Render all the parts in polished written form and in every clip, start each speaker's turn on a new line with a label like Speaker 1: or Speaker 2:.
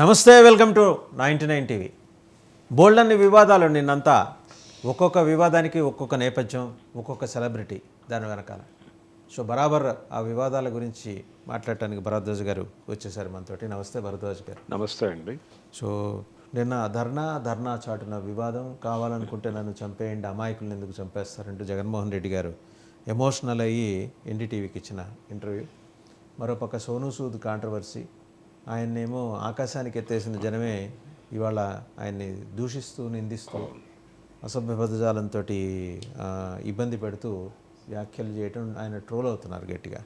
Speaker 1: నమస్తే, welcome to 99 TV. బోల్డ్ అన్ని వివాదాలు నిన్నంతా, ఒక్కొక్క వివాదానికి ఒక్కొక్క నేపథ్యం, ఒక్కొక్క సెలబ్రిటీ దాని వెనకాల. సో బరాబర్ ఆ వివాదాల గురించి మాట్లాడటానికి భరద్వాజ్ గారు వచ్చేసారు మనతోటి. నమస్తే భరద్వాజ్ గారు.
Speaker 2: నమస్తే అండి.
Speaker 1: సో నిన్న ధర్నా చాటున వివాదం, కావాలనుకుంటే నన్ను చంపేయండి, అమాయకులను ఎందుకు చంపేస్తారంటూ జగన్మోహన్ రెడ్డి గారు ఎమోషనల్ అయ్యి ఎన్డీటీవీకి ఇచ్చిన ఇంటర్వ్యూ. మరోపక్క సోనూ సూద్ కాంట్రవర్సీ, ఆయన్నేమో ఆకాశానికి ఎత్తేసిన జనమే ఇవాళ ఆయన్ని దూషిస్తూ, నిందిస్తూ, అసభ్య పదజాలంతో ఇబ్బంది పెడుతూ వ్యాఖ్యలు చేయటం, ఆయన ట్రోల్ అవుతున్నారు గట్టిగా.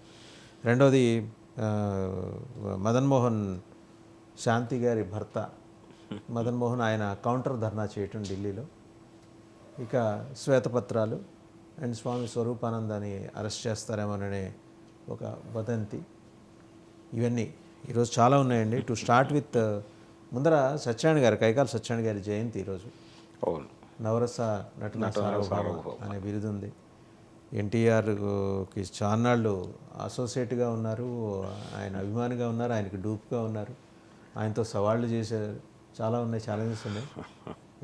Speaker 1: రెండోది మదన్ మోహన్, శాంతి గారి భర్త మదన్ మోహన్, ఆయన కౌంటర్ ధర్నా చేయటం ఢిల్లీలో. ఇక శ్వేతపత్రాలు అండ్ స్వామి స్వరూపానందాన్ని అరెస్ట్ చేస్తారేమోననే ఒక వదంతి. ఇవన్నీ ఈరోజు చాలా ఉన్నాయండి. టు స్టార్ట్ విత్, ముందర సత్యనారాయణ గారు, కైకాల సత్యనారాయణ గారి జయంతి ఈరోజు.
Speaker 2: అవును,
Speaker 1: నవరస నటన సార్వభౌమ అనే బిరుదు ఉంది. ఎన్టీఆర్కి చాన్నాళ్ళు అసోసియేట్గా ఉన్నారు, ఆయన అభిమానిగా ఉన్నారు, ఆయనకి డూప్గా ఉన్నారు, ఆయనతో సవాళ్ళు చేశారు, చాలా ఉన్నాయి, ఛాలెంజెస్ ఉన్నాయి.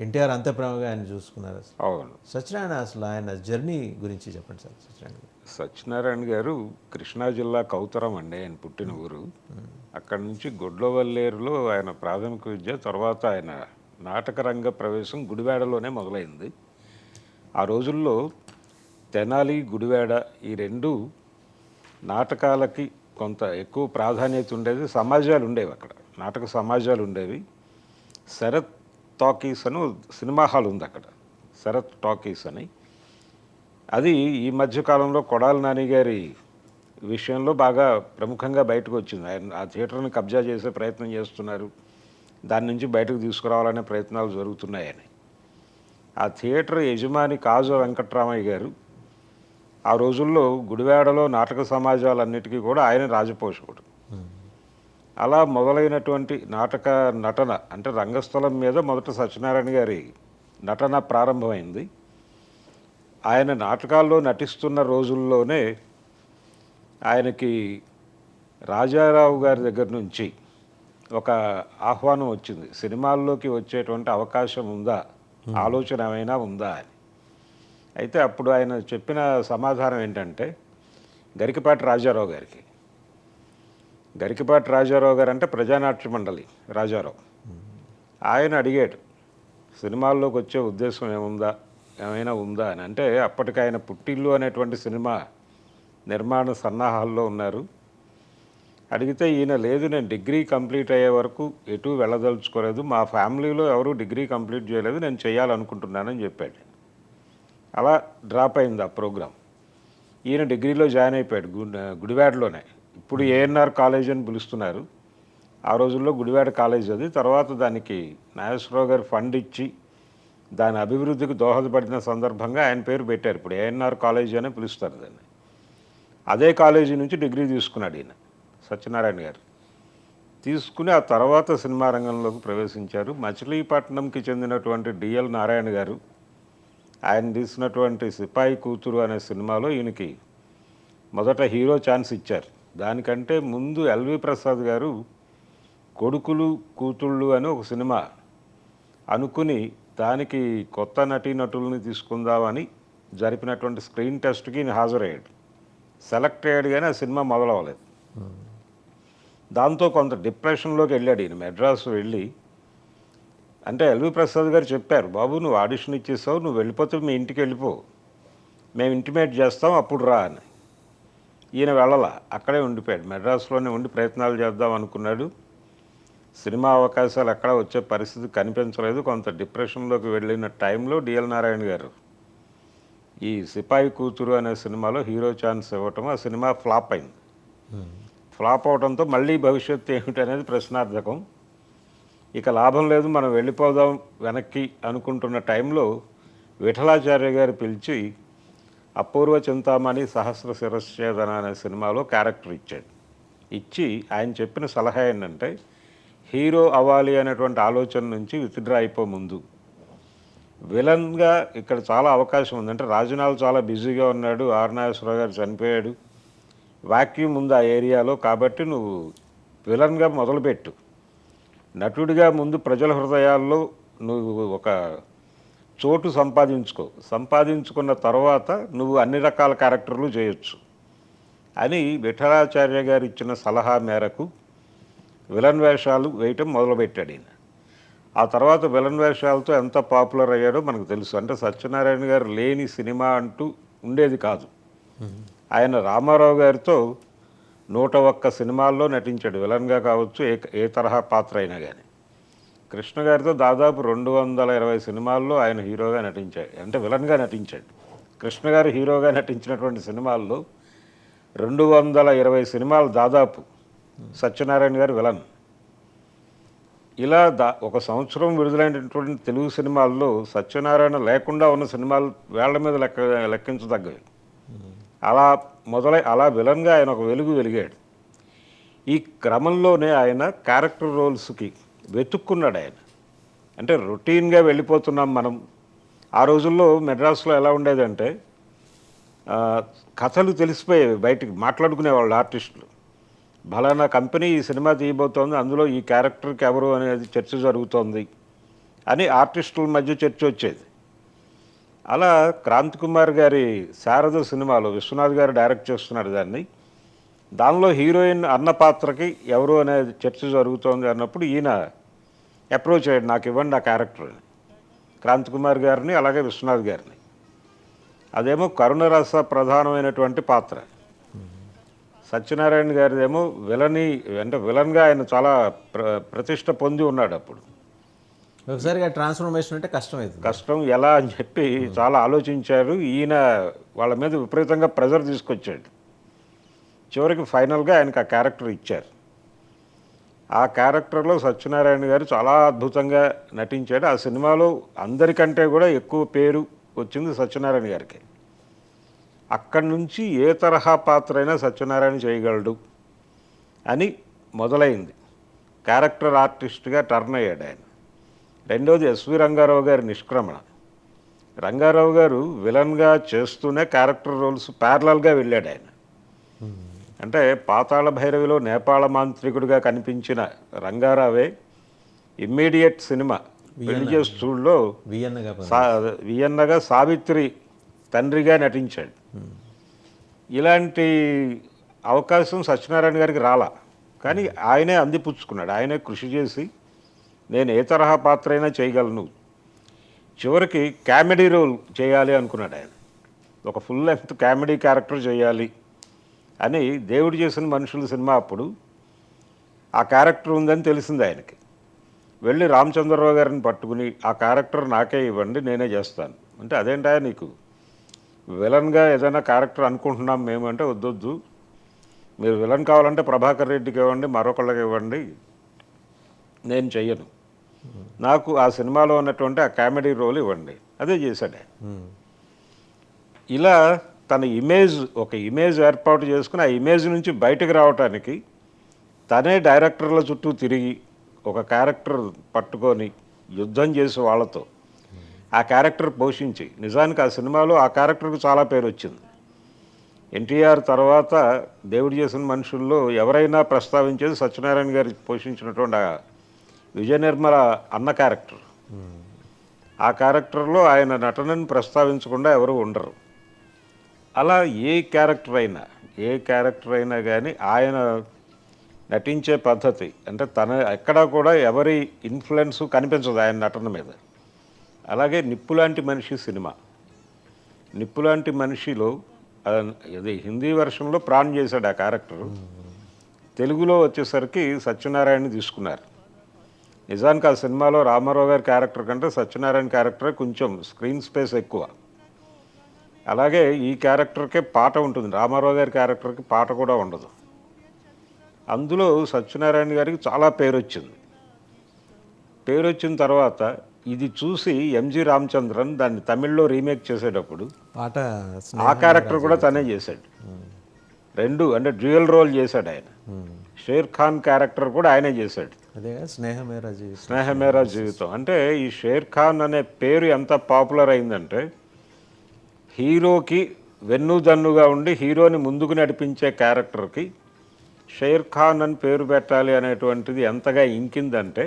Speaker 1: ఎన్టీఆర్ అంతే ప్రేమగా ఆయన చూసుకున్నారు.
Speaker 2: అవును.
Speaker 1: సత్యనారాయణ అసలు ఆయన జర్నీ గురించి చెప్పండి సార్.
Speaker 2: సత్యనారాయణ గారు కృష్ణా జిల్లా కౌతరం అండి ఆయన పుట్టిన ఊరు. అక్కడి నుంచి గొడ్లవల్లేరులో ఆయన ప్రాథమిక విద్య, తర్వాత ఆయన నాటక రంగ ప్రవేశం గుడివాడలోనే మొదలైంది. ఆ రోజుల్లో తెనాలి, గుడివాడ ఈ రెండు నాటకాలకి కొంత ఎక్కువ ప్రాధాన్యత ఉండేది. సమాజాలు ఉండేవి అక్కడ, నాటక సమాజాలు ఉండేవి. శరత్ టాకీస్ అని సినిమా హాల్ ఉంది అక్కడ, శరత్ టాకీస్ అని. అది ఈ మధ్యకాలంలో కొడాలి నాని గారి విషయంలో బాగా ప్రముఖంగా బయటకు వచ్చింది. ఆయన ఆ థియేటర్ని కబ్జా చేసే ప్రయత్నం చేస్తున్నారు, దాని నుంచి బయటకు తీసుకురావాలనే ప్రయత్నాలు జరుగుతున్నాయని. ఆ థియేటర్ యజమాని కాజు వెంకట్రామయ్య గారు ఆ రోజుల్లో గుడివాడలో నాటక సమాజాలన్నిటికీ కూడా ఆయన రాజపోషకుడు. అలా మొదలైనటువంటి నాటక నటన అంటే రంగస్థలం మీద మొదట సత్యనారాయణ గారి నటన ప్రారంభమైంది. ఆయన నాటకాల్లో నటిస్తున్న రోజుల్లోనే ఆయనకి రాజారావు గారి దగ్గర నుంచి ఒక ఆహ్వానం వచ్చింది, సినిమాల్లోకి వచ్చేటువంటి అవకాశం ఉందా, ఆలోచన ఏమైనా ఉందా అని. అయితే అప్పుడు ఆయన చెప్పిన సమాధానం ఏంటంటే, గరికపాటి రాజారావు గారికి. గరికపాటి రాజారావు గారు అంటే ప్రజానాట్య మండలి రాజారావు. ఆయన అడిగాడు, సినిమాల్లోకి వచ్చే ఉద్దేశం ఏమైనా ఉందా అని. అంటే అప్పటికి ఆయన పుట్టిల్లు అనేటువంటి సినిమా నిర్మాణ సన్నాహాల్లో ఉన్నారు. అడిగితే ఈయన, లేదు, నేను డిగ్రీ కంప్లీట్ అయ్యే వరకు ఎటు వెళ్ళదలుచుకోలేదు, మా ఫ్యామిలీలో ఎవరు డిగ్రీ కంప్లీట్ చేయలేదు, నేను చేయాలనుకుంటున్నానని చెప్పాడు. అలా డ్రాప్ అయింది ఆ ప్రోగ్రాం. ఈయన డిగ్రీలో జాయిన్ అయిపోయాడు గుడివాడలోనే. ఇప్పుడు ఏఎన్ఆర్ కాలేజ్ అని పిలుస్తున్నారు, ఆ రోజుల్లో గుడివాడ కాలేజ్ అది. తర్వాత దానికి నాగేశ్వరరావు గారు ఫండ్ ఇచ్చి దాని అభివృద్ధికి దోహదపడిన సందర్భంగా ఆయన పేరు పెట్టారు. ఇప్పుడు ఏఎన్ఆర్ కాలేజీ అనే పిలుస్తారు దాన్ని. అదే కాలేజీ నుంచి డిగ్రీ తీసుకున్నాడు ఈయన సత్యనారాయణ గారు. తీసుకుని ఆ తర్వాత సినిమా రంగంలోకి ప్రవేశించారు. మచిలీపట్నంకి చెందినటువంటి డిఎల్ నారాయణ గారు ఆయన తీసినటువంటి సిపాయి కూతురు అనే సినిమాలో ఈయనకి మొదట హీరో ఛాన్స్ ఇచ్చారు. దానికంటే ముందు ఎల్వి ప్రసాద్ గారు కొడుకులు కూతుళ్ళు అని ఒక సినిమా అనుకుని దానికి కొత్త నటీనటుల్ని తీసుకుందామని జరిపినటువంటి స్క్రీన్ టెస్ట్కి ఈయన హాజరయ్యాడు. సెలెక్ట్ అయ్యాడు, కానీ ఆ సినిమా మొదలవ్వలేదు. దాంతో కొంత డిప్రెషన్లోకి వెళ్ళాడు ఈయన. మెడ్రాస్ వెళ్ళి, అంటే ఎల్వి ప్రసాద్ గారు చెప్పారు, బాబు నువ్వు ఆడిషన్ ఇచ్చేసావు, నువ్వు వెళ్ళిపోతే మీ ఇంటికి వెళ్ళిపో, మేము ఇంటిమేట్ చేస్తాం అప్పుడు రా అని. ఈయన వెళ్ళాల, అక్కడే ఉండిపోయాడు. మెడ్రాస్లోనే ఉండి ప్రయత్నాలు చేద్దాం అనుకున్నాడు. సినిమా అవకాశాలు ఎక్కడ వచ్చే పరిస్థితి కనిపించలేదు. కొంత డిప్రెషన్లోకి వెళ్ళిన టైంలో డిఎల్ నారాయణ గారు ఈ సిపాయి కూతురు అనే సినిమాలో హీరో ఛాన్స్ ఇవ్వటం, ఆ సినిమా ఫ్లాప్ అయింది. ఫ్లాప్ అవడంతో మళ్ళీ భవిష్యత్తు ఏమిటనేది ప్రశ్నార్థకం. ఇక లాభం లేదు, మనం వెళ్ళిపోదాం వెనక్కి అనుకుంటున్న టైంలో విఠలాచార్య గారు పిలిచి అపూర్వ చింతామణి సహస్ర శిరశ్చేదన అనే సినిమాలో క్యారెక్టర్ ఇచ్చాడు. ఇచ్చి ఆయన చెప్పిన సలహా ఏంటంటే, హీరో అవ్వాలి అనేటువంటి ఆలోచన నుంచి విత్డ్రా అయిపో, ముందు విలన్గా ఇక్కడ చాలా అవకాశం ఉంది. అంటే రాజనాల్ చాలా బిజీగా ఉన్నాడు, ఆర్ నాగేశ్వరరావు గారు చనిపోయాడు, వాక్యూమ్ ఉంది ఆ ఏరియాలో, కాబట్టి నువ్వు విలన్గా మొదలుపెట్టు, నటుడిగా ముందు ప్రజల హృదయాల్లో నువ్వు ఒక చోటు సంపాదించుకున్న తర్వాత నువ్వు అన్ని రకాల క్యారెక్టర్లు చేయొచ్చు అని విఠలాచార్య గారు ఇచ్చిన సలహా మేరకు విలన్ వేషాలు వేయటం మొదలుపెట్టాడు ఈయన. ఆ తర్వాత విలన్ వేషాలతో ఎంత పాపులర్ అయ్యాడో మనకు తెలుసు. అంటే సత్యనారాయణ గారు లేని సినిమా అంటూ ఉండేది కాదు. ఆయన రామారావు గారితో 101 సినిమాల్లో నటించాడు, విలన్గా కావచ్చు, ఏ తరహా పాత్ర అయినా కానీ. కృష్ణ గారితో దాదాపు 220 సినిమాల్లో ఆయన హీరోగా నటించాడు, అంటే విలన్గా నటించాడు. కృష్ణ గారు హీరోగా నటించినటువంటి సినిమాల్లో 220 సినిమాలు దాదాపు సత్యనారాయణ గారు విలన్. ఇలా ఒక సంవత్సరం విడుదలైనటువంటి తెలుగు సినిమాల్లో సత్యనారాయణ లేకుండా ఉన్న సినిమాలు వేళ్ల మీద లెక్కించదగ్గవి. అలా విలన్గా ఆయన ఒక వెలిగాడు. ఈ క్రమంలోనే ఆయన క్యారెక్టర్ రోల్స్కి వెతుక్కున్నాడు ఆయన. అంటే రొటీన్గా వెళ్ళిపోతున్నాం మనం. ఆ రోజుల్లో మెడ్రాస్లో ఎలా ఉండేదంటే కథలు తెలిసిపోయేవి, బయటికి మాట్లాడుకునేవాళ్ళు ఆర్టిస్టులు. బలానా కంపెనీ ఈ సినిమా తీయబోతోంది, అందులో ఈ క్యారెక్టర్కి ఎవరు అనేది చర్చ జరుగుతోంది అని ఆర్టిస్టుల మధ్య చర్చ వచ్చేది. అలా క్రాంతి కుమార్ గారి శారద సినిమాలో విశ్వనాథ్ గారు డైరెక్ట్ చేస్తున్నాడు దాన్ని. దానిలో హీరోయిన్ అన్న పాత్రకి ఎవరు అనేది చర్చ జరుగుతోంది అన్నప్పుడు ఈయన అప్రోచ్ అయ్యాడు, నాకు ఇవ్వండి ఆ క్యారెక్టర్ అని. క్రాంతి కుమార్ గారిని అలాగే విశ్వనాథ్ గారిని. అదేమో కరుణరస ప్రధానమైనటువంటి పాత్ర. సత్యనారాయణ గారిదేమో విలన్గా ఆయన చాలా ప్రతిష్ట పొంది ఉన్నాడు అప్పుడు.
Speaker 1: ఒకసారిగా ట్రాన్స్ఫర్మేషన్ అంటే కష్టం
Speaker 2: ఎలా అని చెప్పి చాలా ఆలోచించారు. ఈయన వాళ్ళ మీద విపరీతంగా ప్రెజర్ తీసుకొచ్చాడు. చివరికి ఫైనల్గా ఆయనకు ఆ క్యారెక్టర్ ఇచ్చారు. ఆ క్యారెక్టర్లో సత్యనారాయణ గారు చాలా అద్భుతంగా నటించాడు. ఆ సినిమాలో అందరికంటే కూడా ఎక్కువ పేరు వచ్చింది సత్యనారాయణ గారికి. అక్కడి నుంచి ఏ తరహా పాత్ర అయినా సత్యనారాయణ చేయగలడు అని మొదలైంది. క్యారెక్టర్ ఆర్టిస్ట్గా టర్న్ అయ్యాడు ఆయన. రెండోది ఎస్వి రంగారావు గారి నిష్క్రమణ. రంగారావు గారు విలన్గా చేస్తూనే క్యారెక్టర్ రోల్స్ ప్యారలల్గా వెళ్ళాడు ఆయన. అంటే పాతాళ భైరవిలో నేపాళ మాంత్రికుడిగా కనిపించిన రంగారావే ఇమ్మీడియట్ సినిమా పెళ్లి చేసి చూడులో వియన్నగా సావిత్రి తండ్రిగా నటించాడు. ఇలాంటి అవకాశం సత్యనారాయణ గారికి రాలా, కానీ ఆయనే అందిపుచ్చుకున్నాడు. ఆయనే కృషి చేసి నేను ఏ తరహా పాత్ర అయినా చేయగలను. చివరికి కామెడీ రోల్ చేయాలి అనుకున్నాడు ఆయన. ఒక ఫుల్ లెంగ్త్ కామెడీ క్యారెక్టర్ చేయాలి అని దేవుడు చేసిన మనుషుల సినిమా అప్పుడు ఆ క్యారెక్టర్ ఉందని తెలిసింది ఆయనకి. వెళ్ళి రామచంద్రరావు గారిని పట్టుకుని ఆ క్యారెక్టర్ నాకే ఇవ్వండి, నేనే చేస్తాను అంటే, అదేంటా నీకు విలన్గా ఏదైనా క్యారెక్టర్ అనుకుంటున్నాం మేము అంటే, వద్దొద్దు, మీరు విలన్ కావాలంటే ప్రభాకర్ రెడ్డికి ఇవ్వండి, మరొకళ్ళకి ఇవ్వండి, నేను చెయ్యను, నాకు ఆ సినిమాలో ఉన్నటువంటి ఆ కామెడీ రోల్ ఇవ్వండి. అదే చేశాడు. ఇలా తన ఒక ఇమేజ్ ఏర్పాటు చేసుకుని ఆ ఇమేజ్ నుంచి బయటకు రావటానికి తనే డైరెక్టర్ల చుట్టూ తిరిగి ఒక క్యారెక్టర్ పట్టుకొని యుద్ధం చేసి వాళ్ళతో ఆ క్యారెక్టర్ పోషించి, నిజానికి ఆ సినిమాలో ఆ క్యారెక్టర్కి చాలా పేరు వచ్చింది. ఎన్టీఆర్ తర్వాత దేవుడు చేసిన మనుషుల్లో ఎవరైనా ప్రస్తావించేది సత్యనారాయణ గారు పోషించినటువంటి ఆ విజయ నిర్మల అన్న క్యారెక్టర్. ఆ క్యారెక్టర్లో ఆయన నటనని ప్రస్తావించకుండా ఎవరు ఉండరు. అలా ఏ క్యారెక్టర్ అయినా కానీ ఆయన నటించే పద్ధతి, అంటే ఎక్కడా కూడా ఎవరి ఇన్ఫ్లుయెన్స్ కనిపించదు ఆయన నటన మీద. అలాగే నిప్పులాంటి మనిషి సినిమా, నిప్పులాంటి మనిషిలో అది హిందీ వెర్షన్లో ప్రాణ్ చేశాడు ఆ క్యారెక్టరు. తెలుగులో వచ్చేసరికి సత్యనారాయణ తీసుకున్నారు. నిజానికి ఆ సినిమాలో రామారావు గారి క్యారెక్టర్ కంటే సత్యనారాయణ క్యారెక్టరే కొంచెం స్క్రీన్ స్పేస్ ఎక్కువ. అలాగే ఈ క్యారెక్టర్కే పాట ఉంటుంది, రామారావు గారి క్యారెక్టర్కి పాట కూడా ఉండదు. అందులో సత్యనారాయణ గారికి చాలా పేరు వచ్చిన తర్వాత ఇది చూసి ఎంజి రామచంద్రన్ దాన్ని తమిళ్లో రీమేక్ చేసేటప్పుడు ఆ క్యారెక్టర్ కూడా తనే చేశాడు. రెండు అంటే డ్యూయల్ రోల్ చేశాడు ఆయన. షేర్ ఖాన్ క్యారెక్టర్ కూడా ఆయనే చేశాడు. స్నేహమేరా జీవితం అంటే ఈ షేర్ ఖాన్ అనే పేరు ఎంత పాపులర్ అయిందంటే, హీరోకి వెన్నుదన్నుగా ఉండి హీరోని ముందుకు నడిపించే క్యారెక్టర్కి షేర్ ఖాన్ అని పేరు పెట్టాలి అనేటువంటిది ఎంతగా ఇంకిందంటే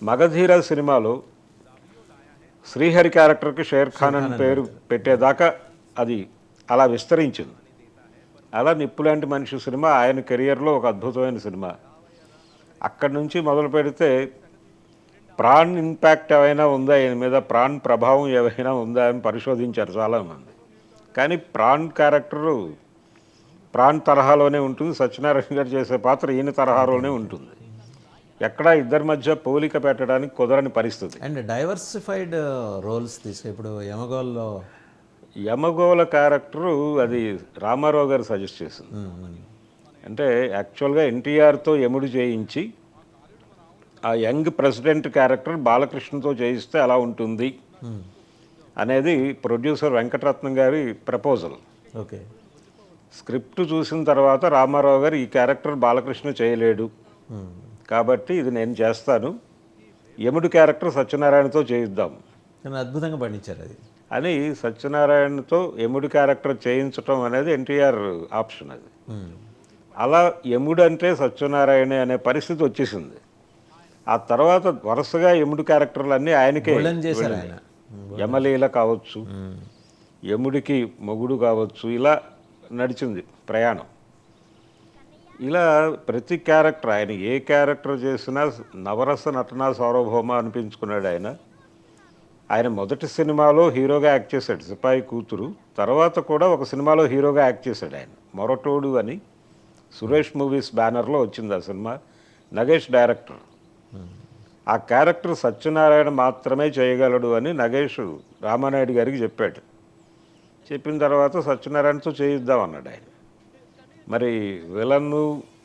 Speaker 2: మగధీర సినిమాలో శ్రీహరి క్యారెక్టర్కి షేర్ ఖాన్ అని పేరు పెట్టేదాకా అది అలా విస్తరించింది. అలా నిప్పులాంటి మనిషి సినిమా ఆయన కెరియర్లో ఒక అద్భుతమైన సినిమా. అక్కడి నుంచి మొదలు పెడితే ప్రాణ్ ఇంపాక్ట్ ఏమైనా ఉందా ఈయన మీద, ప్రాణ్ ప్రభావం ఏమైనా ఉందా అని పరిశోధించారు చాలామంది. కానీ ప్రాణ్ క్యారెక్టరు ప్రాణ్ తరహాలోనే ఉంటుంది, సత్యనారాయణ గారు చేసే పాత్ర ఈయన తరహాలోనే ఉంటుంది. ఎక్కడా ఇద్దరి మధ్య పోలిక పెట్టడానికి కుదరని పరిస్థితి.
Speaker 1: అండ్ డైవర్సిఫైడ్ రోల్స్ తీసుకు ఇప్పుడు యమగోల్లో
Speaker 2: యమగోళ క్యారెక్టరు అది రామారావు గారు సజెస్ట్ చేసింది. అంటే యాక్చువల్గా ఎన్టీఆర్తో యముడు చేయించి ఆ యంగ్ ప్రెసిడెంట్ క్యారెక్టర్ బాలకృష్ణతో చేయిస్తే అలా ఉంటుంది అనేది ప్రొడ్యూసర్ వెంకటరత్నం గారి ప్రపోజల్.
Speaker 1: ఓకే.
Speaker 2: స్క్రిప్ట్ చూసిన తర్వాత రామారావు గారు ఈ క్యారెక్టర్ బాలకృష్ణ చేయలేడు కాబట్టి ఇది నేను చేస్తాను, యముడు క్యారెక్టర్ సత్యనారాయణతో చేయిద్దాం
Speaker 1: కానీ అద్భుతంగా పండించారు అది
Speaker 2: అని సత్యనారాయణతో యముడు క్యారెక్టర్ చేయించటం అనేది ఎన్టీఆర్ ఆప్షన్. అది అలా యముడు అంటే సత్యనారాయణ అనే పరిస్థితి వచ్చేసింది. ఆ తర్వాత వరుసగా యముడు క్యారెక్టర్లు అన్నీ ఆయనకే
Speaker 1: చేశారు ఆయన.
Speaker 2: యమలీల కావచ్చు, యముడికి మొగుడు కావచ్చు, ఇలా నడిచింది ప్రయాణం. ఇలా ప్రతి క్యారెక్టర్ ఆయన ఏ క్యారెక్టర్ చేసినా నవరస నటనా సార్వభౌమ అనిపించుకున్నాడు ఆయన. ఆయన మొదటి సినిమాలో హీరోగా యాక్ట్ చేశాడు సిపాయి కూతురు, తర్వాత కూడా ఒక సినిమాలో హీరోగా యాక్ట్ చేశాడు ఆయన మొరటోడు అని. సురేష్ మూవీస్ బ్యానర్లో వచ్చింది ఆ సినిమా. నగేష్ డైరెక్టర్. ఆ క్యారెక్టర్ సత్యనారాయణ మాత్రమే చేయగలడు అని నగేష్ రామానాయుడు గారికి చెప్పాడు. చెప్పిన తర్వాత సత్యనారాయణతో చేయిద్దాం అన్నాడు ఆయన. మరి విలన్ను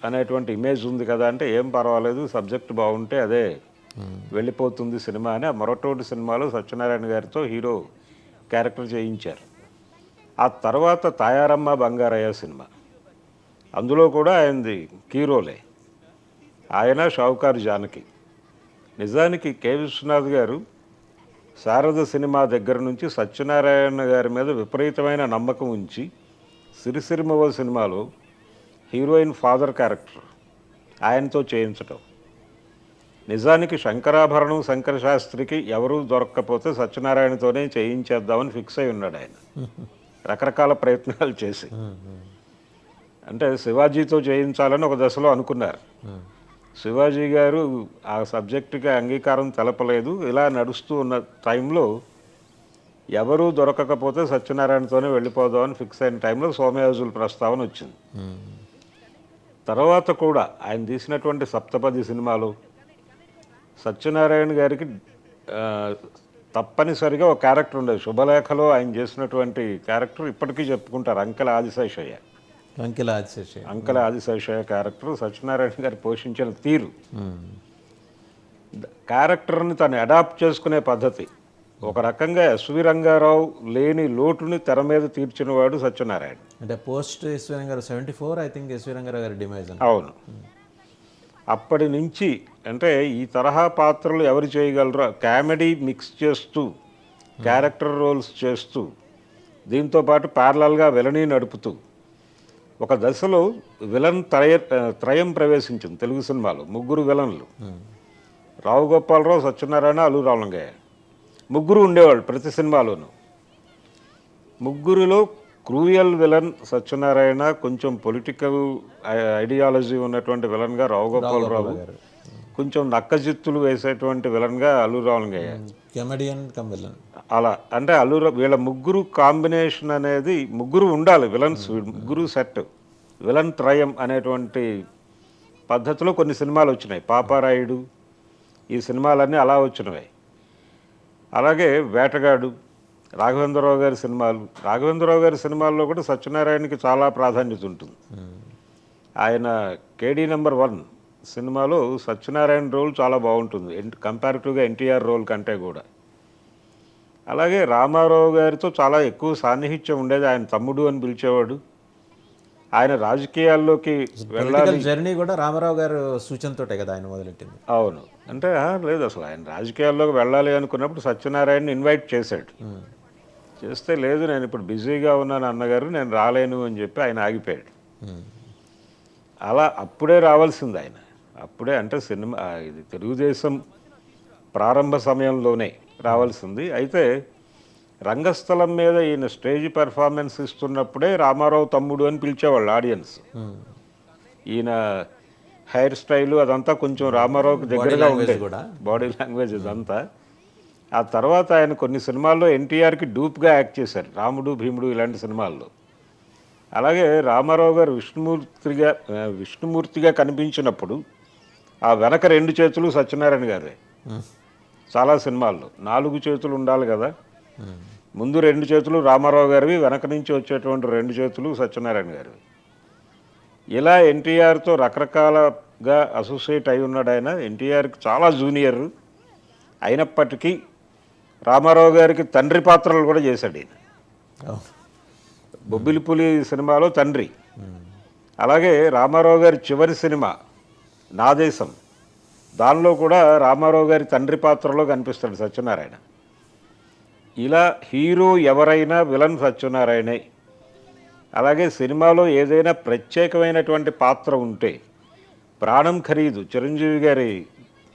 Speaker 2: అనేటువంటి ఇమేజ్ ఉంది కదా అంటే ఏం పర్వాలేదు, సబ్జెక్ట్ బాగుంటే అదే వెళ్ళిపోతుంది సినిమా అని ఆ మొరటోడు సినిమాలో సత్యనారాయణ గారితో హీరో క్యారెక్టర్ చేయించారు. ఆ తర్వాత తాయారమ్మ బంగారయ్య సినిమా, అందులో కూడా ఆయనది కీ రోలే. ఆయన షావుకారు జానకి. నిజానికి కె విశ్వనాథ్ గారు శారద సినిమా దగ్గర నుంచి సత్యనారాయణ గారి మీద విపరీతమైన నమ్మకం ఉంచి సిరిసిరిమవ సినిమాలో హీరోయిన్ ఫాదర్ క్యారెక్టర్ ఆయనతో చేయించటం. నిజానికి శంకరాభరణం శంకర శాస్త్రికి ఎవరూ దొరక్కపోతే సత్యనారాయణతోనే చేయించేద్దామని ఫిక్స్ అయి ఉన్నాడు ఆయన, రకరకాల ప్రయత్నాలు చేసి. అంటే శివాజీతో చేయించాలని ఒక దశలో అనుకున్నారు. శివాజీ గారు ఆ సబ్జెక్టుకి అంగీకారం తెలపలేదు. ఇలా నడుస్తూ ఉన్న టైంలో ఎవరూ దొరకకపోతే సత్యనారాయణతోనే వెళ్ళిపోదామని ఫిక్స్ అయిన టైంలో సోమయాజుల ప్రస్తావన వచ్చింది. తర్వాత కూడా ఆయన తీసినటువంటి సప్తపది సినిమాలో సత్యనారాయణ గారికి తప్పనిసరిగా ఒక క్యారెక్టర్ ఉండేది. శుభలేఖలో ఆయన చేసినటువంటి క్యారెక్టర్ ఇప్పటికీ చెప్పుకుంటారు, అంకెల ఆదిశేషయ్య. అంకెల ఆదిశేషయ్య క్యారెక్టర్ సత్యనారాయణ గారు పోషించిన తీరు, క్యారెక్టర్ని తను అడాప్ట్ చేసుకునే పద్ధతి, ఒక రకంగా ఎస్వి రంగారావు లేని లోటుని తెర మీద తీర్చినవాడు సత్యనారాయణ.
Speaker 1: అంటే post S V Rangarao 74 I think S V Rangarao గారి డిమైజ్.
Speaker 2: అవును. అప్పటి నుంచి అంటే ఈ తరహా పాత్రలు ఎవరు చేయగలరో కామెడీ మిక్స్ చేస్తూ క్యారెక్టర్ రోల్స్ చేస్తూ దీంతోపాటు ప్యారలల్గా విలనీ నడుపుతూ ఒక దశలో విలన్ త్రయం ప్రవేశించింది తెలుగు సినిమాలో. ముగ్గురు విలన్లు, రావు గోపాలరావు, సత్యనారాయణ, అల్లు రామలింగయ్య, ముగ్గురు ఉండేవాళ్ళు ప్రతి సినిమాలోనూ. ముగ్గురిలో క్రూయల్ విలన్ సత్యనారాయణ, కొంచెం పొలిటికల్ ఐడియాలజీ ఉన్నటువంటి విలన్గా రావు గోపాలరావు, కొంచెం నక్కజిత్తులు వేసేటువంటి విలన్గా Allu Ramalingaiah,
Speaker 1: comedian come villain.
Speaker 2: అలా అంటే వీళ్ళ ముగ్గురు కాంబినేషన్ అనేది ముగ్గురు ఉండాలి విలన్స్, ముగ్గురు సెట్ విలన్ త్రయం అనేటువంటి పద్ధతిలో కొన్ని సినిమాలు వచ్చినాయి. పాపారాయుడు, ఈ సినిమాలన్నీ అలా వచ్చినవి. అలాగే వేటగాడు, రాఘవేంద్రరావు గారి సినిమాలు. రాఘవేంద్రరావు గారి సినిమాల్లో కూడా సత్యనారాయణకి చాలా ప్రాధాన్యత ఉంటుంది. ఆయన కేడీ నెంబర్ 1 సినిమాలో సత్యనారాయణ రోల్ చాలా బాగుంటుంది కంపారిటివ్గా ఎన్టీఆర్ రోల్ కంటే కూడా. అలాగే రామారావు గారితో చాలా ఎక్కువ సాన్నిహిత్యం ఉండేది. ఆయన తమ్ముడు అని పిలిచేవాడు. ఆయన రాజకీయాల్లోకి వెళ్ళాలి
Speaker 1: జర్నీ కూడా రామారావు గారు సూచనతోటే కదా ఆయన మొదలెట్టింది.
Speaker 2: అవును. అంటే లేదు, అసలు ఆయన రాజకీయాల్లోకి వెళ్ళాలి అనుకున్నప్పుడు సత్యనారాయణని ఇన్వైట్ చేశాడు. చేస్తే లేదు నేను ఇప్పుడు బిజీగా ఉన్నాను అన్నగారు, నేను రాలేను అని చెప్పి ఆయన ఆగిపోయాడు. అలా అప్పుడే రావాల్సింది ఆయన. అప్పుడే అంటే సినిమా ఇది తెలుగుదేశం ప్రారంభ సమయంలోనే రావాల్సింది. అయితే రంగస్థలం మీద ఈయన స్టేజ్ పెర్ఫార్మెన్స్ ఇస్తున్నప్పుడే రామారావు తమ్ముడు అని పిలిచేవాళ్ళు ఆడియన్స్. ఈయన హెయిర్ స్టైలు అదంతా కొంచెం రామారావుకి దగ్గరగా ఉండేది
Speaker 1: కూడా.
Speaker 2: బాడీ లాంగ్వేజ్ ఇదంతా. ఆ తర్వాత ఆయన కొన్ని సినిమాల్లో ఎన్టీఆర్కి డూప్గా యాక్ట్ చేశారు, రాముడు భీముడు ఇలాంటి సినిమాల్లో. అలాగే రామారావు గారు విష్ణుమూర్తిగా కనిపించినప్పుడు ఆ వెనక 2 చేతులు సత్యనారాయణ గారే. చాలా సినిమాల్లో 4 చేతులు ఉండాలి కదా, ముందు 2 చేతులు రామారావు గారివి, వెనక నుంచి వచ్చేటువంటి 2 చేతులు సత్యనారాయణ గారివి. ఇలా ఎన్టీఆర్తో రకరకాలుగా అసోసియేట్ అయి ఉన్నాడు ఆయన. ఎన్టీఆర్కి చాలా జూనియర్ అయినప్పటికీ రామారావు గారికి తండ్రి పాత్రలు కూడా చేశాడు ఈయన. బొబ్బిలిపులి సినిమాలో తండ్రి, అలాగే రామారావు గారి చివరి సినిమా నా దేశం, దానిలో కూడా రామారావు గారి తండ్రి పాత్రలో కనిపిస్తాడు సత్యనారాయణ. ఇలా హీరో ఎవరైనా విలన్ సత్యనారాయణే. అలాగే సినిమాలో ఏదైనా ప్రత్యేకమైనటువంటి పాత్ర ఉంటే ప్రాణం ఖరీదు చిరంజీవి గారి,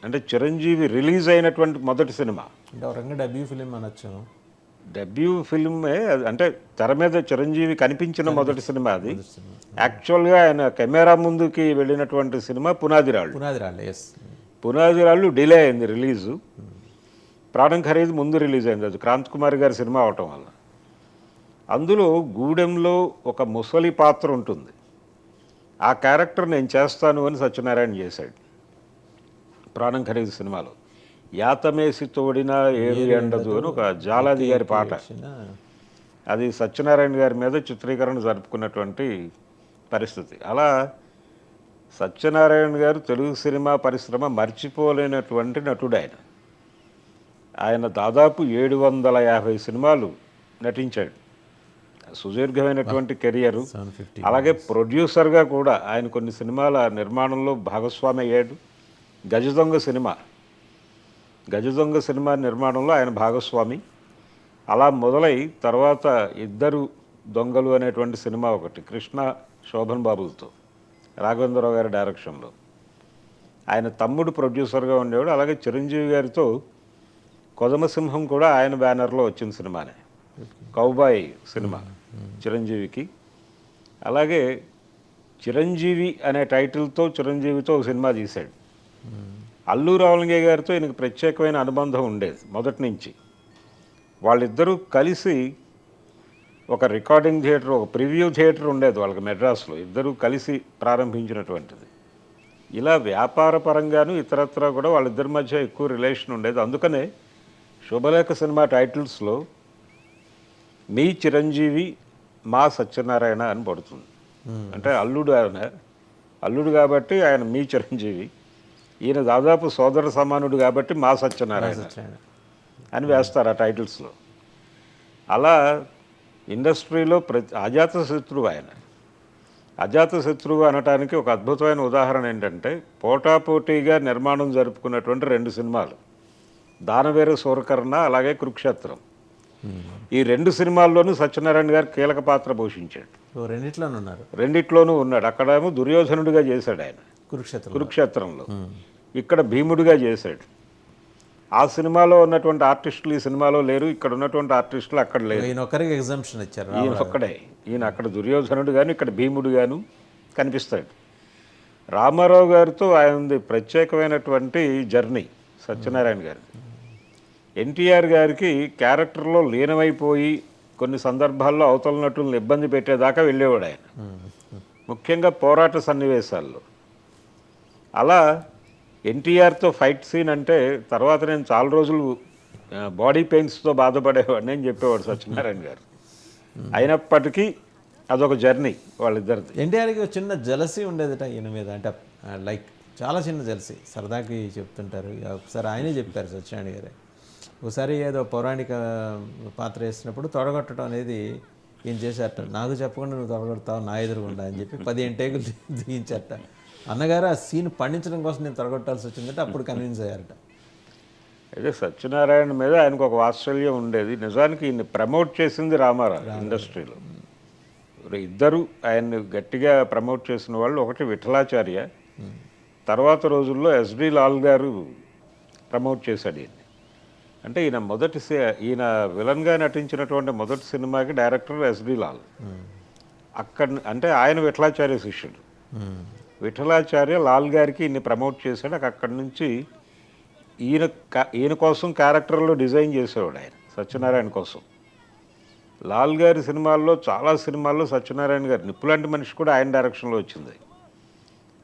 Speaker 2: అంటే చిరంజీవి రిలీజ్ అయినటువంటి మొదటి సినిమా,
Speaker 1: అంటే ఒక రకంగా డెబ్యూ ఫిలిం అనొచ్చు.
Speaker 2: డెబ్యూ ఫిల్మే అంటే తెర మీద చిరంజీవి కనిపించిన మొదటి సినిమా అది. యాక్చువల్గా ఆయన కెమెరా ముందుకి వెళ్ళినటువంటి cinema Punadirallu.
Speaker 1: Yes.
Speaker 2: Punadirallu delay అయింది రిలీజు. ప్రాణం ఖరీదు ముందు రిలీజ్ అయింది, అది క్రాంత్ కుమార్ గారి సినిమా అవటం వల్ల. అందులో గూడెంలో ఒక ముసలి పాత్ర ఉంటుంది, ఆ క్యారెక్టర్ నేను చేస్తాను అని సత్యనారాయణ చేశాడు ప్రాణం ఖరీదు సినిమాలో. యాతమేసి తోడిన ఏరు ఎండదు అని ఒక జాలాది గారి పాట, అది సత్యనారాయణ గారి మీద చిత్రీకరణ జరుపుకున్నటువంటి పరిస్థితి. అలా సత్యనారాయణ గారు తెలుగు సినిమా పరిశ్రమ మర్చిపోలేనటువంటి నటుడు ఆయన. ఆయన దాదాపు 750 సినిమాలు నటించాడు, సుదీర్ఘమైనటువంటి కెరియరు. అలాగే ప్రొడ్యూసర్గా కూడా ఆయన కొన్ని సినిమాల నిర్మాణంలో భాగస్వామి అయ్యాడు. గజదొంగ సినిమా నిర్మాణంలో ఆయన భాగస్వామి. అలా మొదలై తర్వాత ఇద్దరు దొంగలు అనేటువంటి సినిమా ఒకటి కృష్ణ శోభన్ బాబులతో రాఘవేంద్రరావు గారి డైరెక్షన్లో, ఆయన తమ్ముడు ప్రొడ్యూసర్గా ఉండేవాడు. అలాగే చిరంజీవి గారితో కొదమసింహం కూడా ఆయన బ్యానర్లో వచ్చిన సినిమానే, కౌబాయ్ సినిమా చిరంజీవికి. అలాగే చిరంజీవి అనే టైటిల్తో చిరంజీవితో ఒక సినిమా తీశాడు. అల్లు రామలింగయ్య గారితో ఈయనకు ప్రత్యేకమైన అనుబంధం ఉండేది మొదటి నుంచి. వాళ్ళిద్దరూ కలిసి ఒక రికార్డింగ్ థియేటర్, ఒక ప్రివ్యూ థియేటర్ ఉండేది వాళ్ళకి మెడ్రాస్లో, ఇద్దరూ కలిసి ప్రారంభించినటువంటిది. ఇలా వ్యాపార పరంగాను ఇతరత్రా కూడా వాళ్ళిద్దరి మధ్య ఎక్కువ రిలేషన్ ఉండేది. అందుకనే శుభలేఖ సినిమా టైటిల్స్లో మీ చిరంజీవి మా సత్యనారాయణ అని పడుతుంది. అంటే అల్లుడు కాబట్టి ఆయన మీ చిరంజీవి, ఈయన దాదాపు సోదర సమానుడు కాబట్టి మా సత్యనారాయణ అని వేస్తారు ఆ టైటిల్స్లో. అలా ఇండస్ట్రీలో అజాతశత్రువు ఆయన. అజాతశత్రువు అనటానికి ఒక అద్భుతమైన ఉదాహరణ ఏంటంటే, పోటాపోటీగా నిర్మాణం జరుపుకున్నటువంటి 2 సినిమాలు, దానవేర సూరకర్ణ అలాగే కురుక్షేత్రం. ఈ 2 సినిమాల్లోనూ సత్యనారాయణ గారు కీలక పాత్ర పోషించాడు. రెండిట్లోనూ ఉన్నాడు. అక్కడేమో దుర్యోధనుడిగా చేశాడు ఆయన కురుక్షేత్రంలో, ఇక్కడ భీముడిగా చేశాడు. ఆ సినిమాలో ఉన్నటువంటి ఆర్టిస్టులు ఈ సినిమాలో లేరు, ఇక్కడ ఉన్నటువంటి ఆర్టిస్టులు అక్కడ లేరు. ఈయన ఒక్కడే, ఈయన అక్కడ దుర్యోధనుడు గాను ఇక్కడ భీముడు గాను కనిపిస్తాడు. రామారావు గారితో ఆయనది ప్రత్యేకమైనటువంటి జర్నీ సత్యనారాయణ గారి. ఎన్టీఆర్ గారికి క్యారెక్టర్లో లీనమైపోయి కొన్ని సందర్భాల్లో అవతల నటులను ఇబ్బంది పెట్టేదాకా వెళ్ళేవాడు ఆయన, ముఖ్యంగా పోరాట సన్నివేశాల్లో. అలా ఎన్టీఆర్తో ఫైట్ సీన్ అంటే తర్వాత నేను చాలా రోజులు బాడీ పెయిన్స్తో బాధపడేవాడిని అని చెప్పేవాడు సత్యనారాయణ గారు. అయినప్పటికీ అదొక జర్నీ వాళ్ళిద్దరిది.
Speaker 1: ఎన్టీఆర్కి చిన్న జలసీ ఉండేదట ఈయన మీద, అంటే లైక్ చాలా చిన్న జలసీ, సరదాకి చెప్తుంటారు. ఒకసారి ఆయనే చెప్పారు సత్యనారాయణ గారే, ఒకసారి ఏదో పౌరాణిక పాత్ర వేసినప్పుడు తొడగొట్టడం అనేది ఈయన చేశారట. నాకు చెప్పకుండా నువ్వు తొడగొడతావు నా ఎదురుగుండా అని చెప్పి 15 టేకులు దిగించారట. అన్నగారు ఆ సీన్ పండించడం కోసం నేను తొడగొట్టాల్సి వచ్చిందంటే అప్పుడు కన్విన్స్ అయ్యారట.
Speaker 2: అయితే సత్యనారాయణ మీద ఆయనకు ఒక వాత్సల్యం ఉండేది. నిజానికి ఈయన్ని ప్రమోట్ చేసింది రామారావు ఇండస్ట్రీలో. ఇద్దరు ఆయన్ని గట్టిగా ప్రమోట్ చేసిన వాళ్ళు, ఒకటి విఠలాచార్య, తర్వాత రోజుల్లో ఎస్డి లాల్ గారు ప్రమోట్ చేశాడు ఈయన్ని. అంటే ఈయన విలన్గా నటించినటువంటి మొదటి సినిమాకి డైరెక్టర్ ఎస్డి లాల్. అంటే ఆయన విఠలాచార్య శిష్యుడు. విఠలాచార్య లాల్ గారికి ఈయన్ని ప్రమోట్ చేశాడు. అక్కడి నుంచి ఈయన కోసం క్యారెక్టర్లు డిజైన్ చేసేవాడు ఆయన, సత్యనారాయణ కోసం. లాల్ గారి సినిమాల్లో, చాలా సినిమాల్లో సత్యనారాయణ గారు, నిప్పులాంటి మనిషి కూడా ఆయన డైరెక్షన్లో వచ్చింది.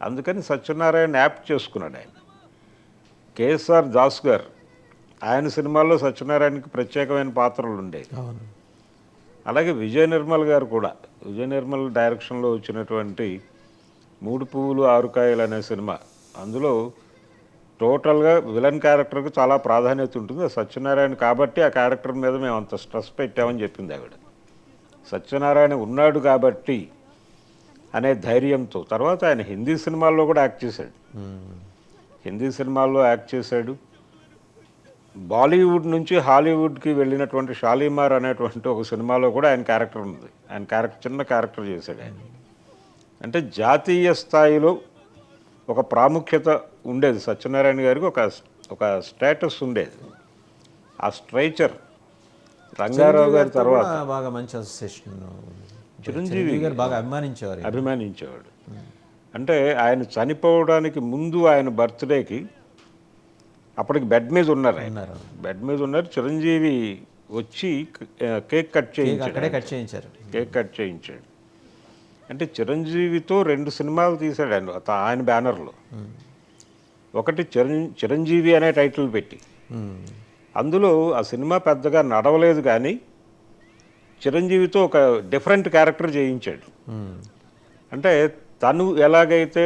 Speaker 2: అందుకని సత్యనారాయణ యాప్ట్ చేసుకున్నాడు ఆయన. కేఎస్ఆర్ దాస్ గారు, ఆయన సినిమాల్లో సత్యనారాయణకి ప్రత్యేకమైన పాత్రలు ఉండేవి. అలాగే విజయ నిర్మల్ గారు కూడా, విజయ నిర్మల్ డైరెక్షన్లో వచ్చినటువంటి 3 పువ్వులు 6 కాయలు అనే సినిమా, అందులో టోటల్గా విలన్ క్యారెక్టర్కి చాలా ప్రాధాన్యత ఉంటుంది. సత్యనారాయణ కాబట్టి ఆ క్యారెక్టర్ మీద మేము అంత స్ట్రెస్ పెట్టామని చెప్పింది ఆవిడ. సత్యనారాయణ ఉన్నాడు కాబట్టి అనే ధైర్యంతో. తర్వాత ఆయన హిందీ సినిమాల్లో కూడా యాక్ట్ చేశాడు. హిందీ సినిమాల్లో యాక్ట్ చేశాడు. బాలీవుడ్ నుంచి హాలీవుడ్కి వెళ్ళినటువంటి షాలీమార్ అనేటువంటి ఒక సినిమాలో కూడా ఆయన క్యారెక్టర్ ఉంది. ఆయన చిన్న క్యారెక్టర్ చేశాడు ఆయన. అంటే జాతీయ స్థాయిలో ఒక ప్రాముఖ్యత ఉండేది సత్యనారాయణ గారికి, ఒక స్టేటస్ ఉండేది. ఆ స్ట్రైచర్ రంగారావు గారి తర్వాత
Speaker 1: బాగా మంచి అసోసియేషన్,
Speaker 2: చిరంజీవి
Speaker 1: గారు బాగా
Speaker 2: అభిమానించేవాడు. అంటే ఆయన చనిపోవడానికి ముందు ఆయన బర్త్డేకి, అప్పటికి బెడ్ మీద ఉన్నారు. బెడ్ మీద ఉన్నారు. చిరంజీవి వచ్చి కేక్ కట్ చేయించాడు. అంటే చిరంజీవితో 2 సినిమాలు తీశాడు ఆయన బ్యానర్లో. ఒకటి చిరంజీవి అనే టైటిల్ పెట్టి, అందులో ఆ సినిమా పెద్దగా నడవలేదు, కానీ చిరంజీవితో ఒక డిఫరెంట్ క్యారెక్టర్ చేయించాడు. అంటే తను ఎలాగైతే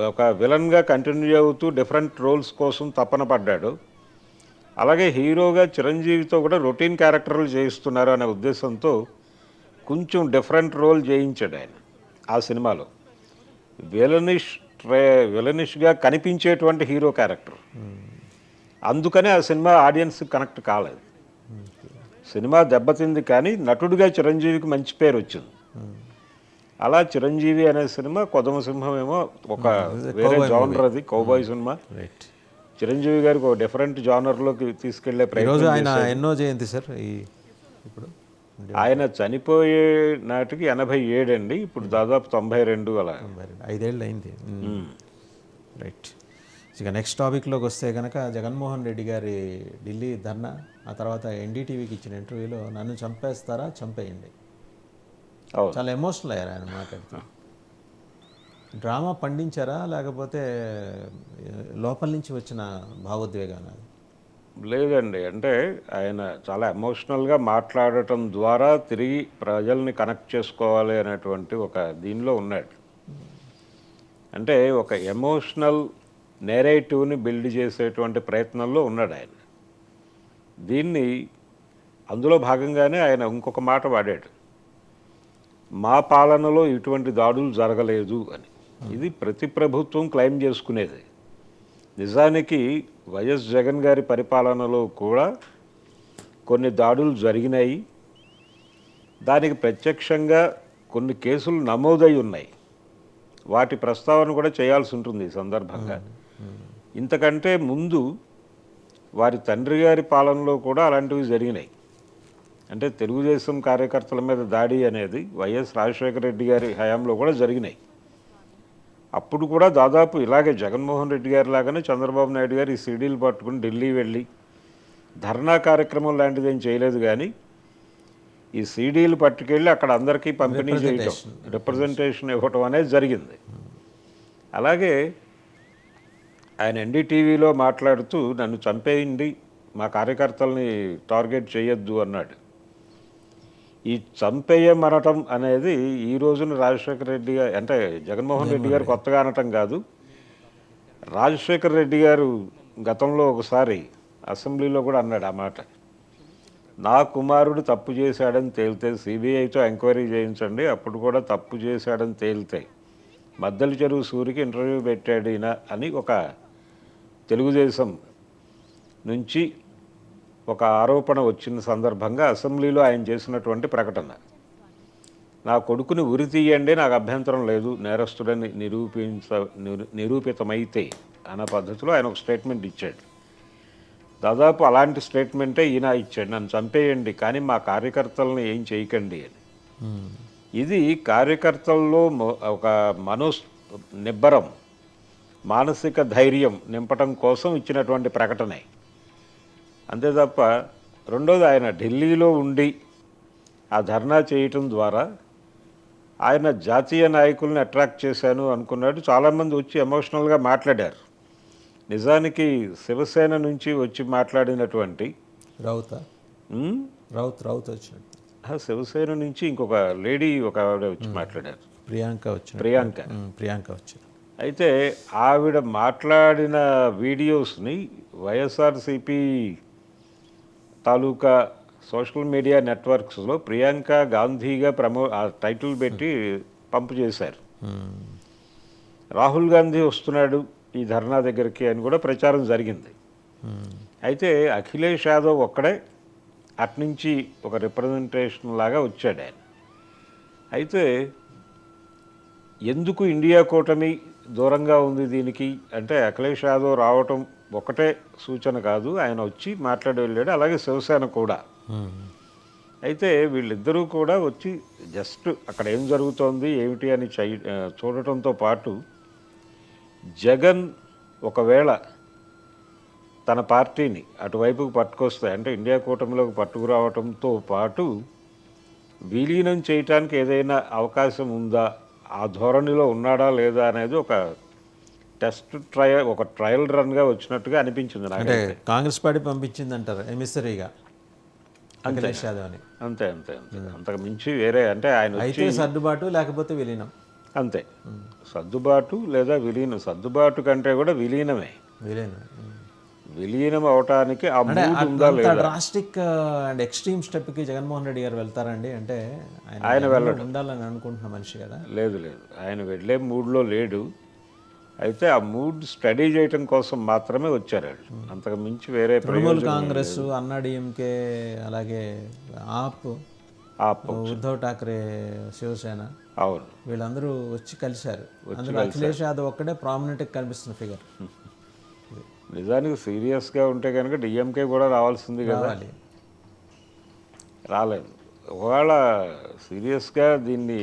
Speaker 2: ఒక విలన్గా కంటిన్యూ అవుతూ డిఫరెంట్ రోల్స్ కోసం తపన పడ్డాడు, అలాగే హీరోగా చిరంజీవితో కూడా రొటీన్ క్యారెక్టర్లు చేయిస్తున్నారు అనే ఉద్దేశంతో కొంచెం డిఫరెంట్ రోల్ చేయించాడు ఆయన ఆ సినిమాలో. విలనిష్గా కనిపించేటువంటి హీరో క్యారెక్టర్. అందుకనే ఆ సినిమా ఆడియన్స్ కనెక్ట్ కాలేదు. సినిమా దెబ్బతింది, కానీ నటుడిగా చిరంజీవికి మంచి పేరు వచ్చింది. అలా చిరంజీవి అనే సినిమా, కొదమ సింహం ఏమో ఒక వేరే జానర్, అది కౌబాయ్ సినిమా. చిరంజీవి గారికి ఒక డిఫరెంట్ జానర్లోకి తీసుకెళ్లే ప్రయత్నం.
Speaker 1: ఎన్నో జయంతి సార్ ఇప్పుడు?
Speaker 2: ఆయన చనిపోయే నాటికి 87 అండి. ఇప్పుడు దాదాపు 92 అలా,
Speaker 1: 5 ఏళ్ళు అయింది. రైట్. ఇక నెక్స్ట్ టాపిక్లోకి వస్తే కనుక, జగన్మోహన్ రెడ్డి గారి ఢిల్లీ ధర్నా, ఆ తర్వాత ఎన్డీటీవీకి ఇచ్చిన ఇంటర్వ్యూలో నన్ను చంపేస్తారా, చంపేయండి, చాలా ఎమోషనల్ అయ్యారు ఆయన మాట్లాడుతూ. డ్రామా పండించారా, లేకపోతే లోపల నుంచి వచ్చిన భావోద్వేగానా?
Speaker 2: లేదండి, అంటే ఆయన చాలా ఎమోషనల్గా మాట్లాడటం ద్వారా తిరిగి ప్రజల్ని కనెక్ట్ చేసుకోవాలి అనేటువంటి ఒక దీనిలో ఉన్నాడు. అంటే ఒక ఎమోషనల్ నేరేటివ్ని బిల్డ్ చేసేటువంటి ప్రయత్నంలో ఉన్నాడు ఆయన. దీన్ని అందులో భాగంగానే ఆయన ఇంకొక మాట వాడాడు, మా పాలనలో ఇటువంటి దాడులు జరగలేదు అని. ఇది ప్రతి ప్రభుత్వం క్లెయిమ్ చేసుకునేది. నిజానికి వైఎస్ జగన్ గారి పరిపాలనలో కూడా కొన్ని దాడులు జరిగినాయి. దానికి ప్రత్యక్షంగా కొన్ని కేసులు నమోదై ఉన్నాయి. వాటి ప్రస్తావన కూడా చేయాల్సి ఉంటుంది ఈ సందర్భంగా. ఇంతకంటే ముందు వారి తండ్రి గారి పాలనలో కూడా అలాంటివి జరిగినాయి. అంటే తెలుగుదేశం కార్యకర్తల మీద దాడి అనేది వైఎస్ రాజశేఖర రెడ్డి గారి హయాంలో కూడా జరిగినాయి. అప్పుడు కూడా దాదాపు ఇలాగే జగన్మోహన్ రెడ్డి గారి లాగానే చంద్రబాబు నాయుడు గారు ఈ సీడీలు పట్టుకుని ఢిల్లీ వెళ్ళి ధర్నా కార్యక్రమం లాంటిది ఏం చేయలేదు, కానీ ఈ సీడీలు పట్టుకెళ్ళి అక్కడ అందరికీ పంపిణీ చేయటం, రిప్రజెంటేషన్ ఇవ్వటం అనేది జరిగింది. అలాగే ఆయన ఎన్డీటీవీలో మాట్లాడుతూ నన్ను చంపేయండి, మా కార్యకర్తల్ని టార్గెట్ చేయొద్దు అన్నాడు. ఈ చంపేయమనటం అనేది ఈ రోజున రాజశేఖర రెడ్డి గారు, అంటే జగన్మోహన్ రెడ్డి గారు కొత్తగా అనటం కాదు. రాజశేఖర రెడ్డి గారు గతంలో ఒకసారి అసెంబ్లీలో కూడా అన్నాడు ఆ మాట. నా కుమారుడు తప్పు చేశాడని తేలితే సిబిఐతో ఎంక్వైరీ చేయించండి, అప్పుడు కూడా తప్పు చేశాడని తేలితే మద్దెల చెరువు సూరికి ఇంటర్వ్యూ పెట్టాడు ఈయన అని ఒక తెలుగుదేశం నుంచి ఒక ఆరోపణ వచ్చిన సందర్భంగా అసెంబ్లీలో ఆయన చేసినటువంటి ప్రకటన. నా కొడుకుని ఉరి తీయండి, నాకు అభ్యంతరం లేదు, నేరస్తుడని నిరూపితమైతే అన్న పద్ధతిలో ఆయన ఒక స్టేట్మెంట్ ఇచ్చాడు. దాదాపు అలాంటి స్టేట్మెంటే ఈయన ఇచ్చాడు, నన్ను చంపేయండి కానీ మా కార్యకర్తలను ఏం చేయకండి అని. ఇది కార్యకర్తల్లో ఒక నిబ్బరం, మానసిక ధైర్యం నింపటం కోసం ఇచ్చినటువంటి ప్రకటనే. అంతే తప్ప రెండోది, ఆయన ఢిల్లీలో ఉండి ఆ ధర్నా చేయటం ద్వారా ఆయన జాతీయ నాయకుల్ని అట్రాక్ట్ చేశాను అనుకున్నాడు. చాలామంది వచ్చి ఎమోషనల్గా మాట్లాడారు. నిజానికి శివసేన నుంచి వచ్చి మాట్లాడినటువంటి
Speaker 1: రౌత్ వచ్చినట్టు
Speaker 2: శివసేన నుంచి ఇంకొక లేడీ ఒక ఆవిడ వచ్చి మాట్లాడారు,
Speaker 1: ప్రియాంక వచ్చారు.
Speaker 2: అయితే ఆవిడ మాట్లాడిన వీడియోస్ని వైఎస్ఆర్సిపి తాలూకా సోషల్ మీడియా నెట్వర్క్స్లో ప్రియాంక గాంధీగా ఆ టైటిల్ పెట్టి పంపు చేశారు. రాహుల్ గాంధీ వస్తున్నాడు ఈ ధర్నా దగ్గరికి అని కూడా ప్రచారం జరిగింది. అయితే అఖిలేష్ యాదవ్ ఒక్కడే అట్నుంచి ఒక రిప్రజెంటేషన్ లాగా వచ్చాడు ఆయన. అయితే ఎందుకు ఇండియా కూటమి దూరంగా ఉంది దీనికి అంటే, అఖిలేష్ యాదవ్ రావటం ఒకటే సూచన కాదు, ఆయన వచ్చి మాట్లాడి వెళ్ళాడు, అలాగే శివసేన కూడా. అయితే వీళ్ళిద్దరూ కూడా వచ్చి జస్ట్ అక్కడ ఏం జరుగుతోంది ఏమిటి అని చూడటంతో పాటు, జగన్ ఒకవేళ తన పార్టీని అటువైపుకు పట్టుకొస్తే అంటే ఇండియా కూటమిలోకి పట్టుకురావటంతో పాటు విలీనం చేయటానికి ఏదైనా అవకాశం ఉందా, ఆ ధోరణిలో ఉన్నాడా లేదా అనేది ఒక ట్రయల్ రన్గా వచ్చినట్టుగా అనిపించింది నాకు.
Speaker 1: అంటే కాంగ్రెస్ పార్టీ పంపించింది అంటారు ఎమిసరీగా అఖిలేష్ యాదవ్ అని.
Speaker 2: అంతే అంతే అంతే అంతకు మించి వేరే అంటే ఆయన
Speaker 1: అయితే సర్దుబాటు లేకపోతే విలీనం,
Speaker 2: అంతే. సర్దుబాటు లేదా విలీనం, సర్దుబాటు కంటే కూడా విలీనమే. విలీనం అవటానికి ఆ మూడ్ ఉందా లేదా?
Speaker 1: డ్రాస్టిక్ అండ్ ఎక్స్ట్రీమ్ స్టెప్కి జగన్మోహన్ రెడ్డి గారు వెళ్తారండి అంటే
Speaker 2: ఆయన వెళ్ళడం
Speaker 1: ఉండాలని అనుకుంటున్న మనిషి కదా.
Speaker 2: లేదు ఆయన వెళ్ళే మూడ్లో లేడు. అయితే ఆ మూడ్ స్టడీ చేయటం కోసం మాత్రమే వచ్చారు వాళ్ళు, అంతకు మించి వేరే
Speaker 1: తృణమూల్ కాంగ్రెస్, అన్నా డిఎంకే, అలాగే ఆప్, ఉద్ధవ్ ఠాక్రే, శివసేన,
Speaker 2: అవును,
Speaker 1: వీళ్ళందరూ వచ్చి కలిశారు. అందులో అఖిలేష్ యాదవ్ ఒక్కడే ప్రామినెంట్గా కనిపిస్తున్న ఫిగర్.
Speaker 2: నిజానికి సీరియస్గా ఉంటే కనుక డిఎంకే కూడా రావాల్సింది కదా, రాలేదు. ఒకవేళ సీరియస్గా దీన్ని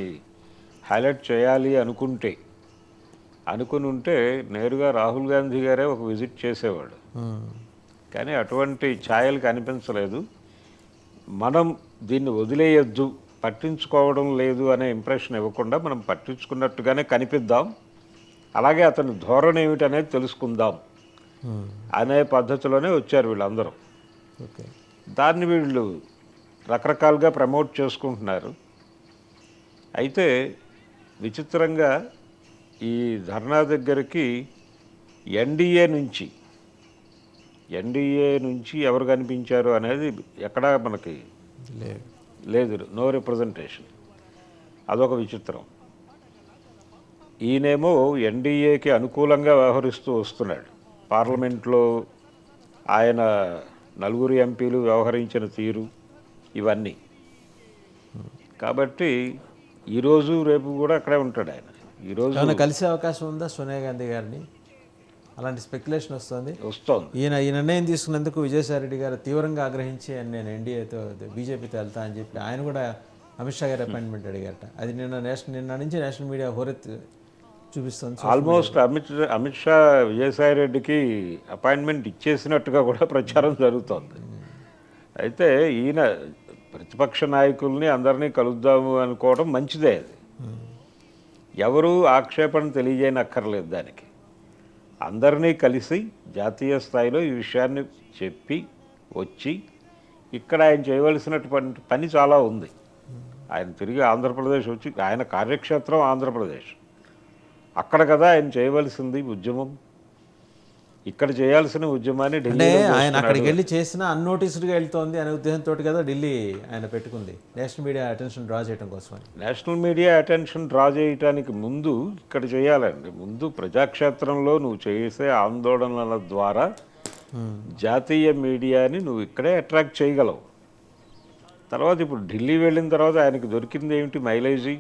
Speaker 2: హైలైట్ చేయాలి అనుకుని ఉంటే నేరుగా రాహుల్ గాంధీ గారే ఒక విజిట్ చేసేవాడు. కానీ అటువంటి ఛాయలు కనిపించలేదు. మనం దీన్ని వదిలేయొద్దు, పట్టించుకోవడం లేదు అనే ఇంప్రెషన్ ఇవ్వకుండా మనం పట్టించుకున్నట్టుగానే కనిపిద్దాం, అలాగే అతని ధోరణి ఏమిటనేది తెలుసుకుందాం అనే పద్ధతిలోనే వచ్చారు వీళ్ళందరూ. దాన్ని వీళ్ళు రకరకాలుగా ప్రమోట్ చేసుకుంటున్నారు. అయితే విచిత్రంగా ఈ ధర్నా దగ్గరికి ఎన్డీఏ నుంచి ఎవరు కనిపించారు అనేది ఎక్కడా మనకి లేదు, నో రిప్రజెంటేషన్. అదొక విచిత్రం. ఈయనేమో ఎన్డీఏకి అనుకూలంగా వ్యవహరిస్తూ వస్తున్నాడు. పార్లమెంట్లో ఆయన 4 ఎంపీలు వ్యవహరించిన తీరు ఇవన్నీ కాబట్టి ఈరోజు రేపు కూడా అక్కడే ఉంటాడు ఆయన. ఈరోజు
Speaker 1: కలిసే అవకాశం ఉందా సోనియా గాంధీ గారిని? అలాంటి స్పెక్యులేషన్ వస్తుంది. ఈ నిర్ణయం తీసుకున్నందుకు విజయసాయి రెడ్డి గారు తీవ్రంగా ఆగ్రహించి నేను ఎన్డీఏతో బీజేపీతో వెళ్తా అని చెప్పి ఆయన కూడా అమిత్ షా గారి అపాయింట్మెంట్ అడిగారట. అది నిన్న నుంచి నేషనల్ మీడియా హోరెత్ చూపిస్తుంది.
Speaker 2: ఆల్మోస్ట్ అమిత్ షా విజయసాయి రెడ్డికి అపాయింట్మెంట్ ఇచ్చేసినట్టుగా కూడా ప్రచారం జరుగుతోంది. అయితే ఈయన ప్రతిపక్ష నాయకుల్ని అందరినీ కలుద్దాము అనుకోవడం మంచిదే. అది ఎవరు ఆక్షేపణ తెలియజేయనక్కర్లేదు. దానికి అందరినీ కలిసి జాతీయ స్థాయిలో ఈ విషయాన్ని చెప్పి వచ్చి ఇక్కడ ఆయన చేయవలసినటువంటి పని చాలా ఉంది. ఆయన తిరిగి ఆంధ్రప్రదేశ్ వచ్చి, ఆయన కార్యక్షేత్రం ఆంధ్రప్రదేశ్, అక్కడ కదా ఆయన చేయవలసింది ఉద్యమం. ఇక్కడ చేయాల్సిన ఉద్యమాన్ని ఢిల్లీ
Speaker 1: ఆయన అక్కడికి వెళ్ళి చేసిన అన్నోటీస్డ్గా వెళ్తోంది అనే ఉద్దేశంతో కదా ఢిల్లీ ఆయన పెట్టుకుంది, నేషనల్ మీడియా అటెన్షన్ డ్రా చేయడం కోసం.
Speaker 2: నేషనల్ మీడియా అటెన్షన్ డ్రా చేయడానికి ముందు ఇక్కడ చేయాలండి. ముందు ప్రజాక్షేత్రంలో నువ్వు చేసే ఆందోళనల ద్వారా జాతీయ మీడియాని నువ్వు ఇక్కడే అట్రాక్ట్ చేయగలవు. తర్వాత ఇప్పుడు ఢిల్లీ వెళ్ళిన తర్వాత ఆయనకి దొరికింది ఏమిటి మైలేజీ?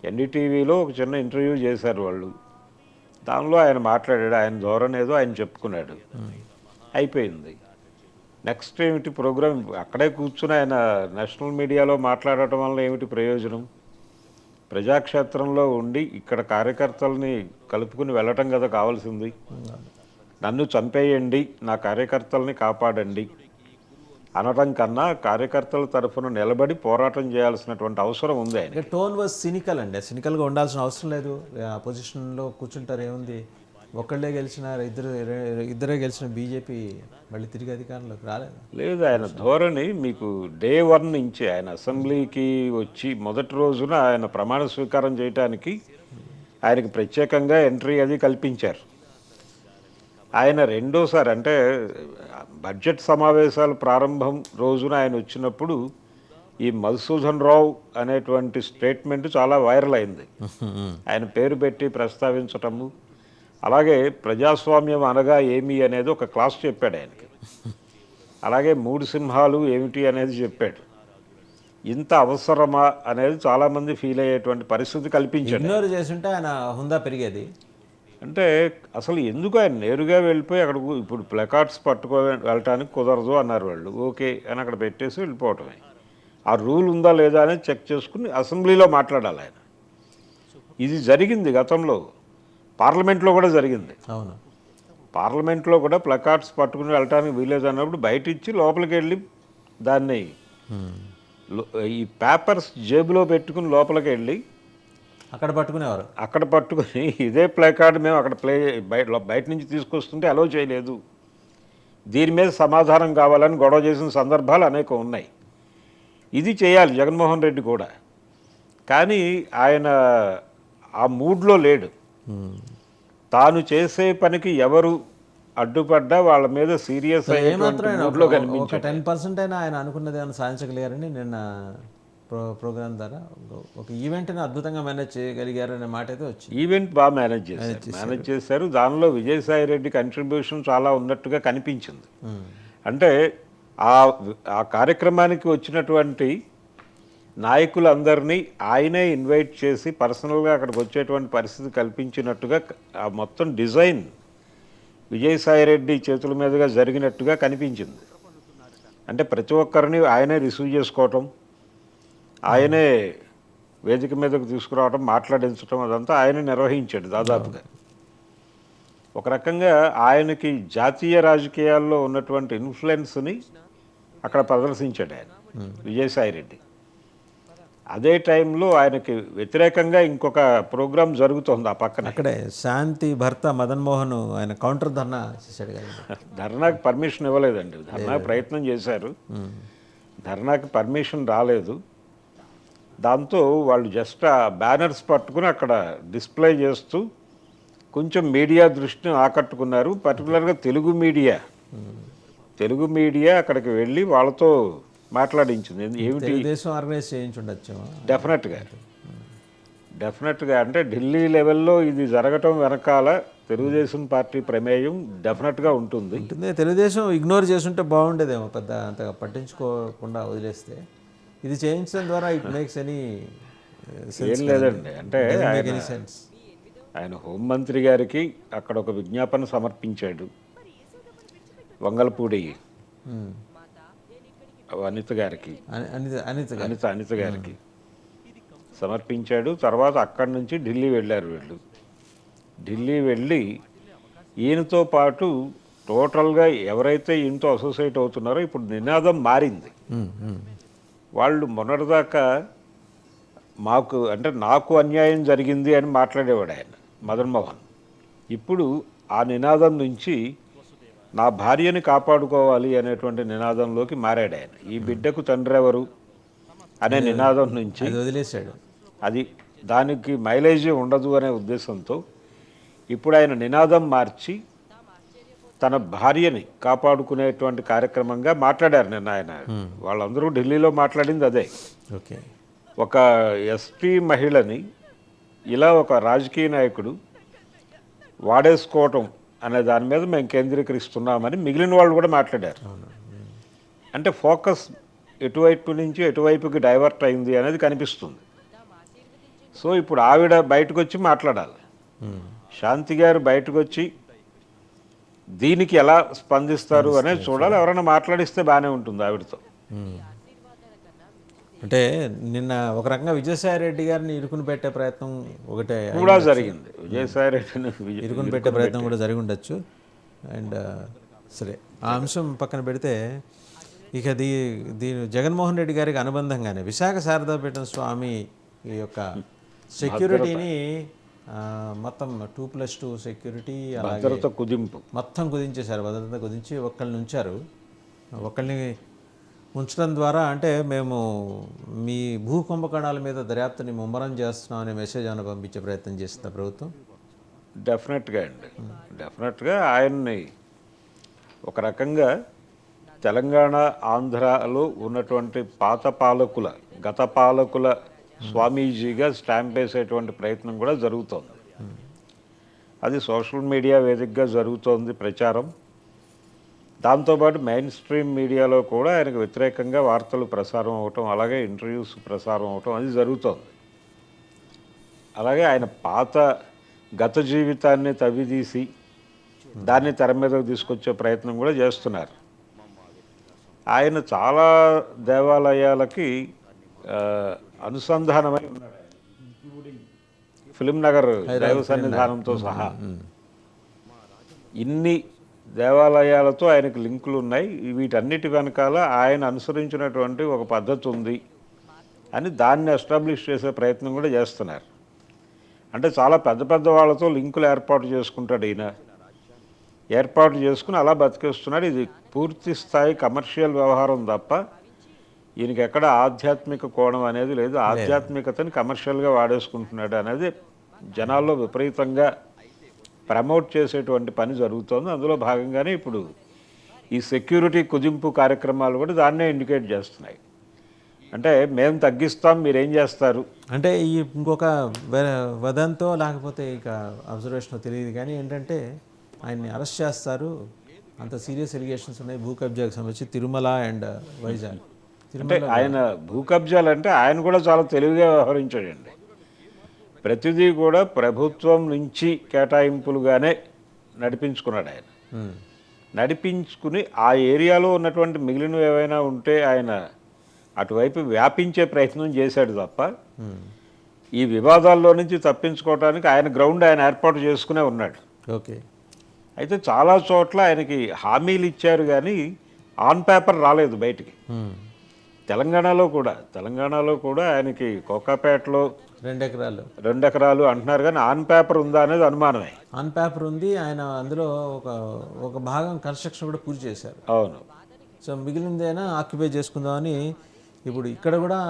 Speaker 2: ఎన్డీటీవీలో ఒక చిన్న ఇంటర్వ్యూ చేశారు వాళ్ళు. దానిలో ఆయన మాట్లాడాడు, ఆయన ధోరణి ఏదో ఆయన చెప్పుకున్నాడు, అయిపోయింది. నెక్స్ట్ ఏమిటి ప్రోగ్రామ్? అక్కడే కూర్చుని ఆయన నేషనల్ మీడియాలో మాట్లాడటం వల్ల ఏమిటి ప్రయోజనం? ప్రజాక్షేత్రంలో ఉండి ఇక్కడ కార్యకర్తల్ని కలుపుకుని వెళ్ళటం కదా కావాల్సింది. నన్ను చంపేయండి, నా కార్యకర్తల్ని కాపాడండి అనటం కన్నా కార్యకర్తల తరఫున నిలబడి పోరాటం చేయాల్సినటువంటి అవసరం ఉంది ఆయన.
Speaker 1: టోన్ వాజ్ సినికల్ అండి. సినికల్గా ఉండాల్సిన అవసరం లేదు. ఆ పొజిషన్లో కూర్చుంటారు, ఏముంది, ఒక్కళ్ళే గెలిచిన ఇద్దరే గెలిచిన బీజేపీ మళ్ళీ తిరిగి అధికారంలోకి రాలేదు.
Speaker 2: లేదు, ఆయన ధోరణి మీకు డే 1 నుంచి ఆయన అసెంబ్లీకి వచ్చి మొదటి రోజున ఆయన ప్రమాణ స్వీకారం చేయడానికి ఆయనకి ప్రత్యేకంగా ఎంట్రీ అది కల్పించారు. ఆయన రెండోసారి అంటే బడ్జెట్ సమావేశాల ప్రారంభం రోజున ఆయన వచ్చినప్పుడు ఈ మధుసూదన్ రావు అనేటువంటి స్టేట్మెంట్ చాలా వైరల్ అయింది. ఆయన పేరు పెట్టి ప్రస్తావించటము, అలాగే ప్రజాస్వామ్యం అనగా ఏమి అనేది ఒక క్లాస్ చెప్పాడు ఆయనకి. అలాగే 3 సింహాలు ఏమిటి అనేది చెప్పాడు. ఇంత అవసరమా అనేది చాలామంది ఫీల్ అయ్యేటువంటి పరిస్థితి కల్పించాడు.
Speaker 1: ఇగ్నోర్ చేస్తుంటే ఆయన హుందా పెరిగేది.
Speaker 2: అంటే అసలు ఎందుకు ఆయన నేరుగా వెళ్ళిపోయి అక్కడ ఇప్పుడు ప్లకార్డ్స్ పట్టుకో వెళ్ళటానికి కుదరదు అన్నారు వాళ్ళు. ఓకే అని అక్కడ పెట్టేసి వెళ్ళిపోవటమే. ఆ రూల్ ఉందా లేదా అనేది చెక్ చేసుకుని అసెంబ్లీలో మాట్లాడాలి ఆయన. ఇది జరిగింది గతంలో, పార్లమెంట్లో కూడా జరిగింది.
Speaker 1: అవును,
Speaker 2: పార్లమెంట్లో కూడా ప్లకార్డ్స్ పట్టుకుని వెళ్ళటానికి వీలేదు అన్నప్పుడు బయట ఇచ్చి లోపలికి వెళ్ళి దాన్ని ఈ పేపర్స్ జేబులో పెట్టుకుని లోపలికి వెళ్ళి
Speaker 1: అక్కడ పట్టుకునేవారు.
Speaker 2: అక్కడ పట్టుకుని ఇదే ప్లే కార్డు మేము అక్కడ బయట నుంచి తీసుకొస్తుంటే అలో చేయలేదు, దీని మీద సమాధానం కావాలని గొడవ చేసిన సందర్భాలు అనేకం ఉన్నాయి. ఇది చేయాలి జగన్మోహన్ రెడ్డి కూడా, కానీ ఆయన ఆ మూడ్లో లేడు. తాను చేసే పనికి ఎవరు అడ్డుపడ్డా వాళ్ళ మీద సీరియస్ మూడ్లో కనిపించాడు.
Speaker 1: 10% అయినా ఆయన అనుకున్నది ఏమైనా సాధించగలిగారని నిన్న ప్రోగ్రామ్ ద్వారా ఒక ఈవెంట్ని అద్భుతంగా మేనేజ్ చేయగలిగారు అనే మాట అయితే వచ్చింది.
Speaker 2: ఈవెంట్ బాగా మేనేజ్ చేశారు. దానిలో విజయసాయి రెడ్డి కంట్రిబ్యూషన్ చాలా ఉన్నట్టుగా కనిపించింది. అంటే ఆ కార్యక్రమానికి వచ్చినటువంటి నాయకులందరినీ ఆయనే ఇన్వైట్ చేసి పర్సనల్గా అక్కడికి వచ్చేటువంటి పరిస్థితి కల్పించినట్టుగా ఆ మొత్తం డిజైన్ విజయసాయి రెడ్డి చేతుల మీదుగా జరిగినట్టుగా కనిపించింది. అంటే ప్రతి ఒక్కరిని ఆయనే రిసీవ్ చేసుకోవటం, ఆయనే వేదిక మీదకు తీసుకురావడం, మాట్లాడించడం, అదంతా ఆయనే నిర్వహించాడు దాదాపుగా. ఒక రకంగా ఆయనకి జాతీయ రాజకీయాల్లో ఉన్నటువంటి ఇన్ఫ్లుయెన్స్ని అక్కడ ప్రదర్శించాడు ఆయన విజయసాయి రెడ్డి. అదే టైంలో ఆయనకి వ్యతిరేకంగా ఇంకొక ప్రోగ్రాం జరుగుతోంది ఆ పక్కన.
Speaker 1: అక్కడే శాంతి భర్త మదన్ మోహన్ ఆయన కౌంటర్ ధర్నా చేశాడు కదా.
Speaker 2: ధర్నాకి పర్మిషన్ ఇవ్వలేదండి. ధర్నా ప్రయత్నం చేశారు, ధర్నాకి పర్మిషన్ రాలేదు. దాంతో వాళ్ళు జస్ట్ ఆ బ్యానర్స్ పట్టుకుని అక్కడ డిస్ప్లే చేస్తూ కొంచెం మీడియా దృష్టిని ఆకట్టుకున్నారు. పర్టికులర్గా తెలుగు మీడియా అక్కడికి వెళ్ళి వాళ్ళతో మాట్లాడించింది. ఏమిటి
Speaker 1: దేశం ఆర్గనైజ్ చేయించుండొచ్చు
Speaker 2: డెఫినెట్గా. అంటే ఢిల్లీ లెవెల్లో ఇది జరగటం వెనకాల తెలుగుదేశం పార్టీ ప్రమేయం డెఫినెట్గా ఉంటుంది.
Speaker 1: తెలుగుదేశం ఇగ్నోర్ చేస్తుంటే బాగుండేదేమో, పెద్ద అంతగా పట్టించుకోకుండా వదిలేస్తే. ఇది చేయించడం ద్వారా ఇట్ మేక్స్ ఎనీ
Speaker 2: ఏం లేదండి. అంటే ఆయన హోంమంత్రి గారికి అక్కడ ఒక విజ్ఞాపన సమర్పించాడు. వంగలపూడి అనిత గారికి సమర్పించాడు. తర్వాత అక్కడి నుంచి ఢిల్లీ వెళ్ళారు వీళ్ళు. ఢిల్లీ వెళ్ళి ఈయనతో పాటు టోటల్గా ఎవరైతే ఈయనతో అసోసియేట్ అవుతున్నారో ఇప్పుడు నినాదం మారింది. వాళ్ళు మొన్నటిదాకా నాకు అన్యాయం జరిగింది అని మాట్లాడేవాడు ఆయన మదన్ మోహన్. ఇప్పుడు ఆ నినాదం నుంచి నా భార్యని కాపాడుకోవాలి అనేటువంటి నినాదంలోకి మారాడు ఆయన. ఈ బిడ్డకు తండ్రి ఎవరు అనే నినాదం నుంచి
Speaker 1: వదిలేశాడు.
Speaker 2: అది దానికి మైలేజీ ఉండదు అనే ఉద్దేశంతో ఇప్పుడు ఆయన నినాదం మార్చి తన భార్యని కాపాడుకునేటువంటి కార్యక్రమంగా మాట్లాడారు నిన్న ఆయన. వాళ్ళందరూ ఢిల్లీలో మాట్లాడింది అదే.
Speaker 1: ఓకే,
Speaker 2: ఒక ఎస్టీ మహిళని ఇలా ఒక రాజకీయ నాయకుడు వాడేసుకోవటం అనే దాని మీద మేము కేంద్రీకరిస్తున్నామని మిగిలిన వాళ్ళు కూడా మాట్లాడారు. అంటే ఫోకస్ ఎటువైపు నుంచి ఎటువైపుకి డైవర్ట్ అయింది అనేది కనిపిస్తుంది. సో ఇప్పుడు ఆవిడ బయటకు వచ్చి మాట్లాడాలి. శాంతి గారు బయటకు వచ్చి దీనికి ఎలా స్పందిస్తారు అనేది చూడాలి. ఎవరైనా మాట్లాడిస్తే బాగానే ఉంటుంది ఆవిడతో.
Speaker 1: అంటే నిన్న ఒక రకంగా విజయసాయి రెడ్డి గారిని ఇరుకుని పెట్టే ప్రయత్నం ఒకటే
Speaker 2: కూడా జరిగింది. విజయసాయి రెడ్డిని
Speaker 1: ఇరుకుని పెట్టే ప్రయత్నం కూడా జరిగి ఉండొచ్చు. అండ్ సరే ఆ అంశం పక్కన పెడితే ఇక దీని జగన్మోహన్ రెడ్డి గారికి అనుబంధంగానే విశాఖ శారదాపీఠం స్వామి ఈ యొక్క సెక్యూరిటీని మొత్తం 2+2 సెక్యూరిటీ
Speaker 2: భద్రత కుదింపు
Speaker 1: మొత్తం కుదించేశారు. భద్రత కుదించి ఒకళ్ళని ఉంచారు. ఒకళ్ళని ఉంచడం ద్వారా అంటే మేము మీ భూ కుంభకోణాల మీద దర్యాప్తుని ముమ్మరం చేస్తున్నాం అనే మెసేజ్ ఏమైనా పంపించే ప్రయత్నం చేస్తుందా ప్రభుత్వం?
Speaker 2: డెఫినెట్గా అండి, డెఫినెట్గా ఆయన్ని ఒక రకంగా తెలంగాణ ఆంధ్రాలో ఉన్నటువంటి గత పాలకుల స్వామీజీగా స్టాంప్ వేసేటువంటి ప్రయత్నం కూడా జరుగుతోంది. అది సోషల్ మీడియా వేదికగా జరుగుతోంది ప్రచారం. దాంతోపాటు మెయిన్ స్ట్రీమ్ మీడియాలో కూడా ఆయనకు వ్యతిరేకంగా వార్తలు ప్రసారం అవటం, అలాగే ఇంటర్వ్యూస్ ప్రసారం అవటం అది జరుగుతోంది. అలాగే ఆయన గత జీవితాన్ని తవ్విదీసి దాన్ని తెర మీదకు తీసుకొచ్చే ప్రయత్నం కూడా చేస్తున్నారు. ఆయన చాలా దేవాలయాలకి అనుసంధానమై ఉన్నాడు, ఇంక్లూడింగ్ ఫిలిం నగర్ దైవ సన్నిధానంతో సహా. ఇన్ని దేవాలయాలతో ఆయనకు లింకులు ఉన్నాయి. వీటన్నిటి వెనకాల ఆయన అనుసరించినటువంటి ఒక పద్ధతి ఉంది అని దాన్ని ఎస్టాబ్లిష్ చేసే ప్రయత్నం కూడా చేస్తున్నారు. అంటే చాలా పెద్ద పెద్ద వాళ్ళతో లింకులు ఏర్పాటు చేసుకుంటాడు ఈయన, ఏర్పాటు చేసుకుని అలా బతికేస్తున్నాడు. ఇది పూర్తి స్థాయి కమర్షియల్ వ్యవహారం తప్ప ఈయనకి ఎక్కడ ఆధ్యాత్మిక కోణం అనేది లేదు. ఆధ్యాత్మికతని కమర్షియల్గా వాడేసుకుంటున్నాడు అనేది జనాల్లో విపరీతంగా ప్రమోట్ చేసేటువంటి పని జరుగుతోంది. అందులో భాగంగానే ఇప్పుడు ఈ సెక్యూరిటీ కుదింపు కార్యక్రమాలు కూడా దాన్నే ఇండికేట్ చేస్తున్నాయి. అంటే మేము తగ్గిస్తాం, మీరేం చేస్తారు
Speaker 1: అంటే ఈ ఇంకొక వదంతో లేకపోతే ఇక అబ్జర్వేషన్ తెలియదు కానీ ఏంటంటే ఆయన్ని అరెస్ట్ చేస్తారు, అంత సీరియస్ ఎలిగేషన్స్ ఉన్నాయి భూ కబ్జాకు సంబంధించి తిరుమల అండ్ వైజాగ్.
Speaker 2: అంటే ఆయన భూ కబ్జాలు అంటే ఆయన కూడా చాలా తెలివిగా వ్యవహరించాడండి. ప్రతిదీ కూడా ప్రభుత్వం నుంచి కేటాయింపులుగానే నడిపించుకున్నాడు ఆయన. నడిపించుకుని ఆ ఏరియాలో ఉన్నటువంటి మిగిలినవి ఏవైనా ఉంటే ఆయన అటువైపు వ్యాపించే ప్రయత్నం చేశాడు తప్ప ఈ వివాదాల్లో నుంచి తప్పించుకోవడానికి ఆయన గ్రౌండ్ ఆయన ఏర్పాటు చేసుకునే ఉన్నాడు.
Speaker 1: ఓకే.
Speaker 2: అయితే చాలా చోట్ల ఆయనకి హామీలు ఇచ్చారు కానీ ఆన్ పేపర్ రాలేదు బయటికి. తెలంగాణలో కూడా ఆయనకి కోకాపేటలో 2 ఎకరాలు అంటున్నారు కానీ ఆన్ పేపర్ ఉందా అనేది అనుమానమే.
Speaker 1: ఆన్ పేపర్ ఉంది, ఆయన అందులో ఒక భాగం కన్స్ట్రక్షన్ కూడా పూర్తి చేశారు.
Speaker 2: అవును.
Speaker 1: సో మిగిలిందైనా ఆక్యుపై చేసుకుందామని ఇప్పుడు ఇక్కడ కూడా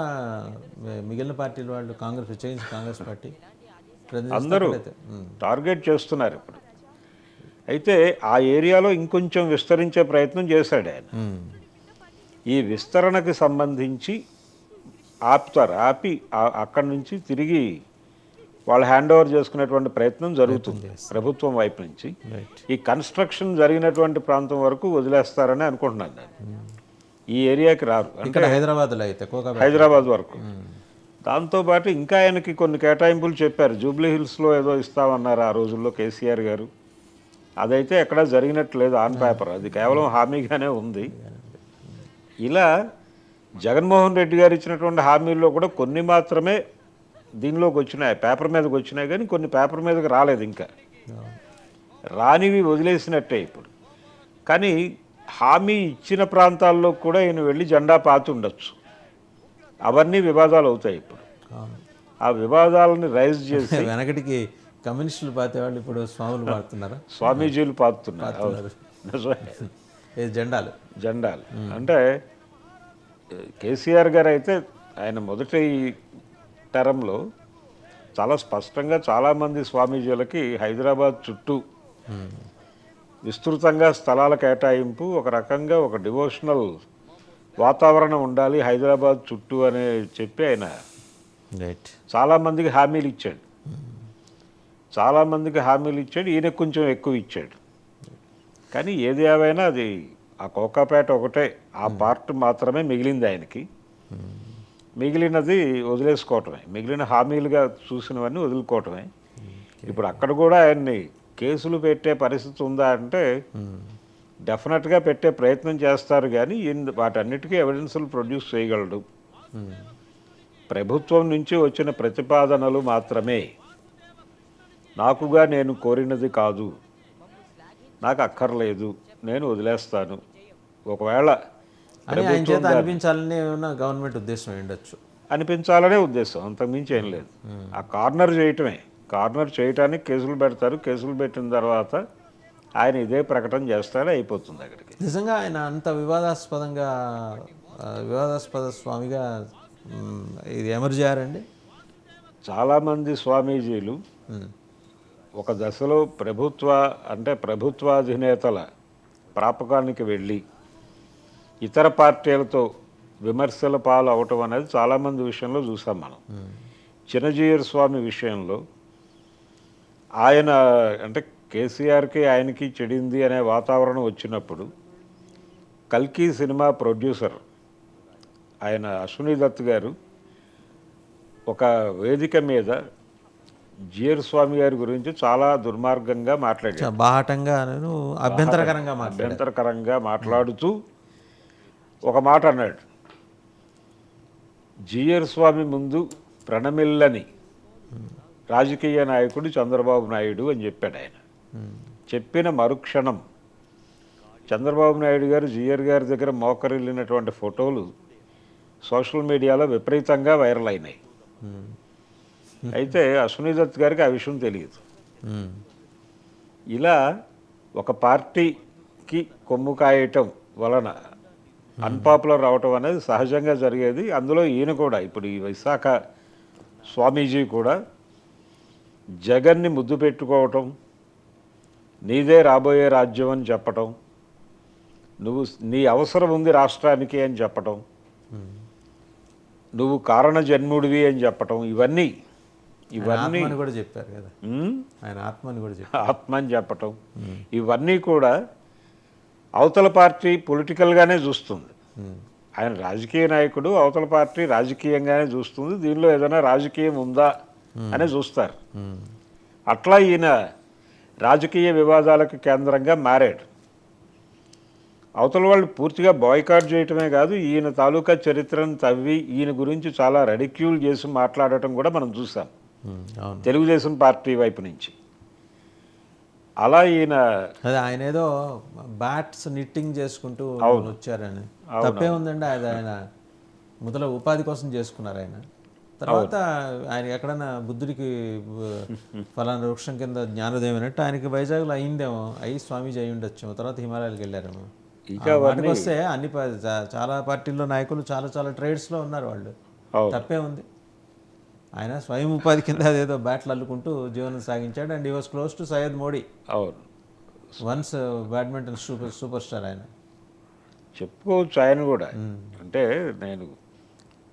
Speaker 1: మిగిలిన పార్టీల వాళ్ళు ప్రత్యేకించి కాంగ్రెస్ పార్టీ
Speaker 2: అందరూ టార్గెట్ చేస్తున్నారు ఇప్పుడు. అయితే ఆ ఏరియాలో ఇంకొంచెం విస్తరించే ప్రయత్నం చేశాడు ఆయన. ఈ విస్తరణకి సంబంధించి ఆపి అక్కడి నుంచి తిరిగి వాళ్ళు హ్యాండ్ ఓవర్ చేసుకునేటువంటి ప్రయత్నం జరుగుతుంది ప్రభుత్వం వైపు నుంచి. ఈ కన్స్ట్రక్షన్ జరిగినటువంటి ప్రాంతం వరకు వదిలేస్తారని అనుకుంటున్నాను నేను. ఈ ఏరియాకి రారు,
Speaker 1: అంటే
Speaker 2: హైదరాబాద్ వరకు. దాంతోపాటు ఇంకా ఆయనకి కొన్ని కేటాయింపులు చెప్పారు. జూబ్లీ హిల్స్లో ఏదో ఇస్తామన్నారు ఆ రోజుల్లో కేసీఆర్ గారు. అదైతే ఎక్కడా జరిగినట్టు లేదు ఆన్ పేపర్, అది కేవలం హామీగానే ఉంది. ఇలా జగన్మోహన్ రెడ్డి గారు ఇచ్చినటువంటి హామీల్లో కూడా కొన్ని మాత్రమే దీనిలోకి వచ్చినాయి, పేపర్ మీదకి వచ్చినాయి కానీ కొన్ని పేపర్ మీదకి రాలేదు. ఇంకా రానివి వదిలేసినట్టే ఇప్పుడు. కానీ హామీ ఇచ్చిన ప్రాంతాల్లో కూడా ఈయన వెళ్ళి జెండా పాతి ఉండొచ్చు. అవన్నీ వివాదాలు అవుతాయి ఇప్పుడు. ఆ వివాదాలను రైజ్ చేసి
Speaker 1: వెనకటికి కమ్యూనిస్టులు పాతేవాళ్ళు ఇప్పుడు స్వాములు పాడుతున్నారా?
Speaker 2: స్వామీజీలు పాతున్నారు జెండాలు. అంటే కేసీఆర్ గారు అయితే ఆయన మొదటి టర్మ్లో చాలా స్పష్టంగా చాలామంది స్వామీజీలకి హైదరాబాద్ చుట్టూ విస్తృతంగా స్థలాల కేటాయింపు, ఒక రకంగా ఒక డివోషనల్ వాతావరణం ఉండాలి హైదరాబాద్ చుట్టూ అని చెప్పి ఆయన చాలామందికి హామీలు ఇచ్చాడు. ఈయన కొంచెం ఎక్కువ ఇచ్చాడు. కానీ ఏది ఏవైనా అది ఆ కోకాపేట ఒకటే ఆ పార్ట్ మాత్రమే మిగిలింది ఆయనకి. మిగిలినది వదిలేసుకోవటమే, మిగిలిన హామీలుగా చూసినవన్నీ వదులుకోవటమే. ఇప్పుడు అక్కడ కూడా ఆయన్ని కేసులు పెట్టే పరిస్థితి ఉందా అంటే డెఫినెట్గా పెట్టే ప్రయత్నం చేస్తారు, కానీ వాటన్నిటికీ ఎవిడెన్సులు ప్రొడ్యూస్ చేయగలడు. ప్రభుత్వం నుంచి వచ్చిన ప్రతిపాదనలు మాత్రమే, నాకుగా నేను కోరినది కాదు, నాకు అక్కర్లేదు, నేను వదిలేస్తాను. ఒకవేళ
Speaker 1: అని ఆయన చేత అనిపించాలని ఏమన్నా గవర్నమెంట్ ఉద్దేశం ఉండొచ్చు,
Speaker 2: అనిపించాలనే ఉద్దేశం, అంతకుమించి ఏం లేదు. ఆ కార్నర్ చేయటమే, కార్నర్ చేయటానికి కేసులు పెడతారు. కేసులు పెట్టిన తర్వాత ఆయన ఇదే ప్రకటన చేస్తాడే, అయిపోతుంది అక్కడికి.
Speaker 1: నిజంగా ఆయన అంత వివాదాస్పద స్వామిగా ఇది ఎమర్జ్ అయ్యారండి.
Speaker 2: చాలామంది స్వామీజీలు ఒక దశలో ప్రభుత్వాధినేతల ప్రాపకానికి వెళ్ళి ఇతర పార్టీలతో విమర్శల పాలు అవటం అనేది చాలామంది విషయంలో చూసాం మనం. చిన్నజీయర్ స్వామి విషయంలో ఆయన అంటే కేసీఆర్కి ఆయనకి చెడింది అనే వాతావరణం వచ్చినప్పుడు కల్కి సినిమా ప్రొడ్యూసర్ ఆయన అశ్విని దత్ గారు ఒక వేదిక మీద జియర్ స్వామి గారి గురించి చాలా దుర్మార్గంగా మాట్లాడారు,
Speaker 1: బాహటంగా అభ్యంతరకరంగా మాట్లాడుతూ ఒక మాట అన్నాడు, జియర్ స్వామి ముందు ప్రణమిల్లని రాజకీయ నాయకుడు చంద్రబాబు నాయుడు అని చెప్పాడు ఆయన. చెప్పిన మరుక్షణం చంద్రబాబు నాయుడు గారు జియర్ గారి దగ్గర మోకరిల్లినటువంటి ఫోటోలు సోషల్ మీడియాలో విపరీతంగా వైరల్ అయినాయి. అయితే అశ్విని దత్ గారికి ఆ విషయం తెలియదు. ఇలా ఒక పార్టీకి కొమ్ము కాయటం వలన అన్పాపులర్ అవటం అనేది సహజంగా జరిగేది. అందులో ఈయన కూడా, ఇప్పుడు ఈ విశాఖ స్వామీజీ కూడా జగన్ని ముద్దు పెట్టుకోవటం, నీదే రాబోయే రాజ్యం అని చెప్పటం, నీ అవసరం ఉంది రాష్ట్రానికి అని చెప్పటం, నువ్వు కారణ జన్ముడివి అని చెప్పటం, ఇవన్నీ కూడా చెప్పారు కదా, ఆయన ఆత్మని కూడా చెప్పారు,
Speaker 2: ఆత్మ అని చెప్పటం, ఇవన్నీ కూడా అవతల పార్టీ పొలిటికల్గానే చూస్తుంది. ఆయన రాజకీయ నాయకుడు, అవతల పార్టీ రాజకీయంగానే చూస్తుంది. దీనిలో ఏదైనా రాజకీయం ఉందా అనే చూస్తారు. అట్లా ఈయన రాజకీయ వివాదాలకు కేంద్రంగా మారాడు. అవతల వాళ్ళు పూర్తిగా బాయ్కాట్ చేయటమే కాదు, ఈయన తాలూకా చరిత్రను తవ్వి ఈయన గురించి చాలా రెడిక్యూల్ చేసి మాట్లాడటం కూడా మనం చూసాం తెలుగుదేశం పార్టీ వైపు నుంచి. అలా
Speaker 1: ఆయన ఏదో బ్యాట్స్ నిట్టింగ్ చేసుకుంటూ వచ్చారని తప్పే ఉందండి. ఆయన మొదల ఉపాధి కోసం చేసుకున్నారు. ఆయన తర్వాత ఆయన ఎక్కడన్నా బుద్ధుడికి ఫలానా వృక్షం కింద జ్ఞానోదయం అన్నట్టు ఆయనకి వైజాగ్లో అయిందేమో, అయ్యి స్వామీజీ అయి ఉండొచ్చేమో, తర్వాత హిమాలయాలకు వెళ్ళారేమో. వాటికి వస్తే చాలా పార్టీల్లో నాయకులు చాలా ట్రేడ్స్లో ఉన్నారు వాళ్ళు, తప్పే ఉంది. ఆయన స్వయం ఉపాధి కింద అదేదో బ్యాట్లు అల్లుకుంటూ జీవనం సాగించాడు. And he was close to Syed Modi, once badminton superstar. ఆయన
Speaker 2: చెప్పుకోవచ్చు. ఆయన కూడా అంటే నేను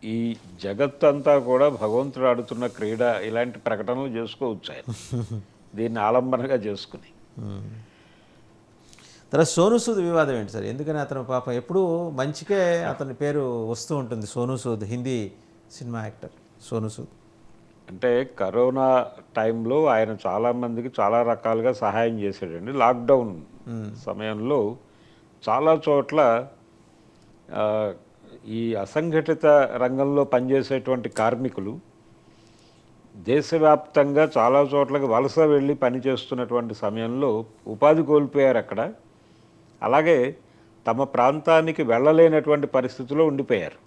Speaker 2: ఈ జగత్తంతా కూడా భగవంతుడు ఆడుతున్న క్రీడ, ఇలాంటి ప్రకటనలు చేసుకోవచ్చు ఆయన దీన్ని ఆలంబనగా చేసుకుని.
Speaker 1: తర్వాత సోనూ సూద్ వివాదం ఏంటి సార్? ఎందుకని అతను పాపం ఎప్పుడూ మంచికే అతని పేరు వస్తూ ఉంటుంది, సోనూ సూద్, హిందీ సినిమా యాక్టర్ సోనూ సూద్.
Speaker 2: అంటే కరోనా టైంలో ఆయన చాలామందికి చాలా రకాలుగా సహాయం చేశాడండి. లాక్డౌన్ సమయంలో చాలా చోట్ల ఈ అసంఘటిత రంగంలో పనిచేసేటువంటి కార్మికులు దేశవ్యాప్తంగా చాలా చోట్లకి వలస వెళ్ళి పనిచేస్తున్నటువంటి సమయంలో ఉపాధి కోల్పోయారు అక్కడ. అలాగే తమ ప్రాంతానికి వెళ్ళలేనటువంటి పరిస్థితిలో ఉండిపోయారు.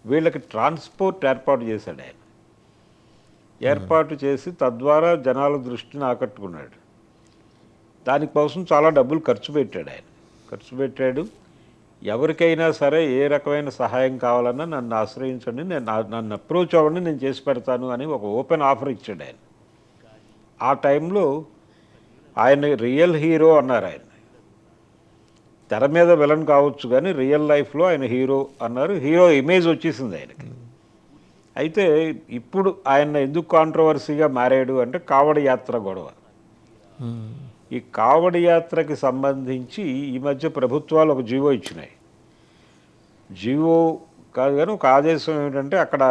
Speaker 2: వీళ్ళకి ట్రాన్స్పోర్ట్ ఏర్పాటు చేశాడు ఆయన. ఏర్పాటు చేసి తద్వారా జనాల దృష్టిని ఆకట్టుకున్నాడు. దానికోసం చాలా డబ్బులు ఖర్చు పెట్టాడు. ఎవరికైనా సరే ఏ రకమైన సహాయం కావాలన్నా నన్ను ఆశ్రయించండి, నన్ను అప్రోచ్ అవ్వండి, నేను చేసి పెడతాను అని ఒక ఓపెన్ ఆఫర్ ఇచ్చాడు ఆయన. ఆ టైంలో ఆయన రియల్ హీరో అన్నారు. ఆయన తెర మీద విలన్ కావచ్చు కానీ రియల్ లైఫ్లో ఆయన హీరో అన్నారు. హీరో ఇమేజ్ వచ్చేసింది ఆయనకి. అయితే ఇప్పుడు ఆయన ఎందుకు కాంట్రవర్సీగా మారాడు అంటే కావడి యాత్ర గొడవ. ఈ కావడి యాత్రకి సంబంధించి ఈ మధ్య ప్రభుత్వాలు ఒక జీవో ఇచ్చినాయి. జీవో కాదు కానీ ఒక ఆదేశం ఏమిటంటే, అక్కడ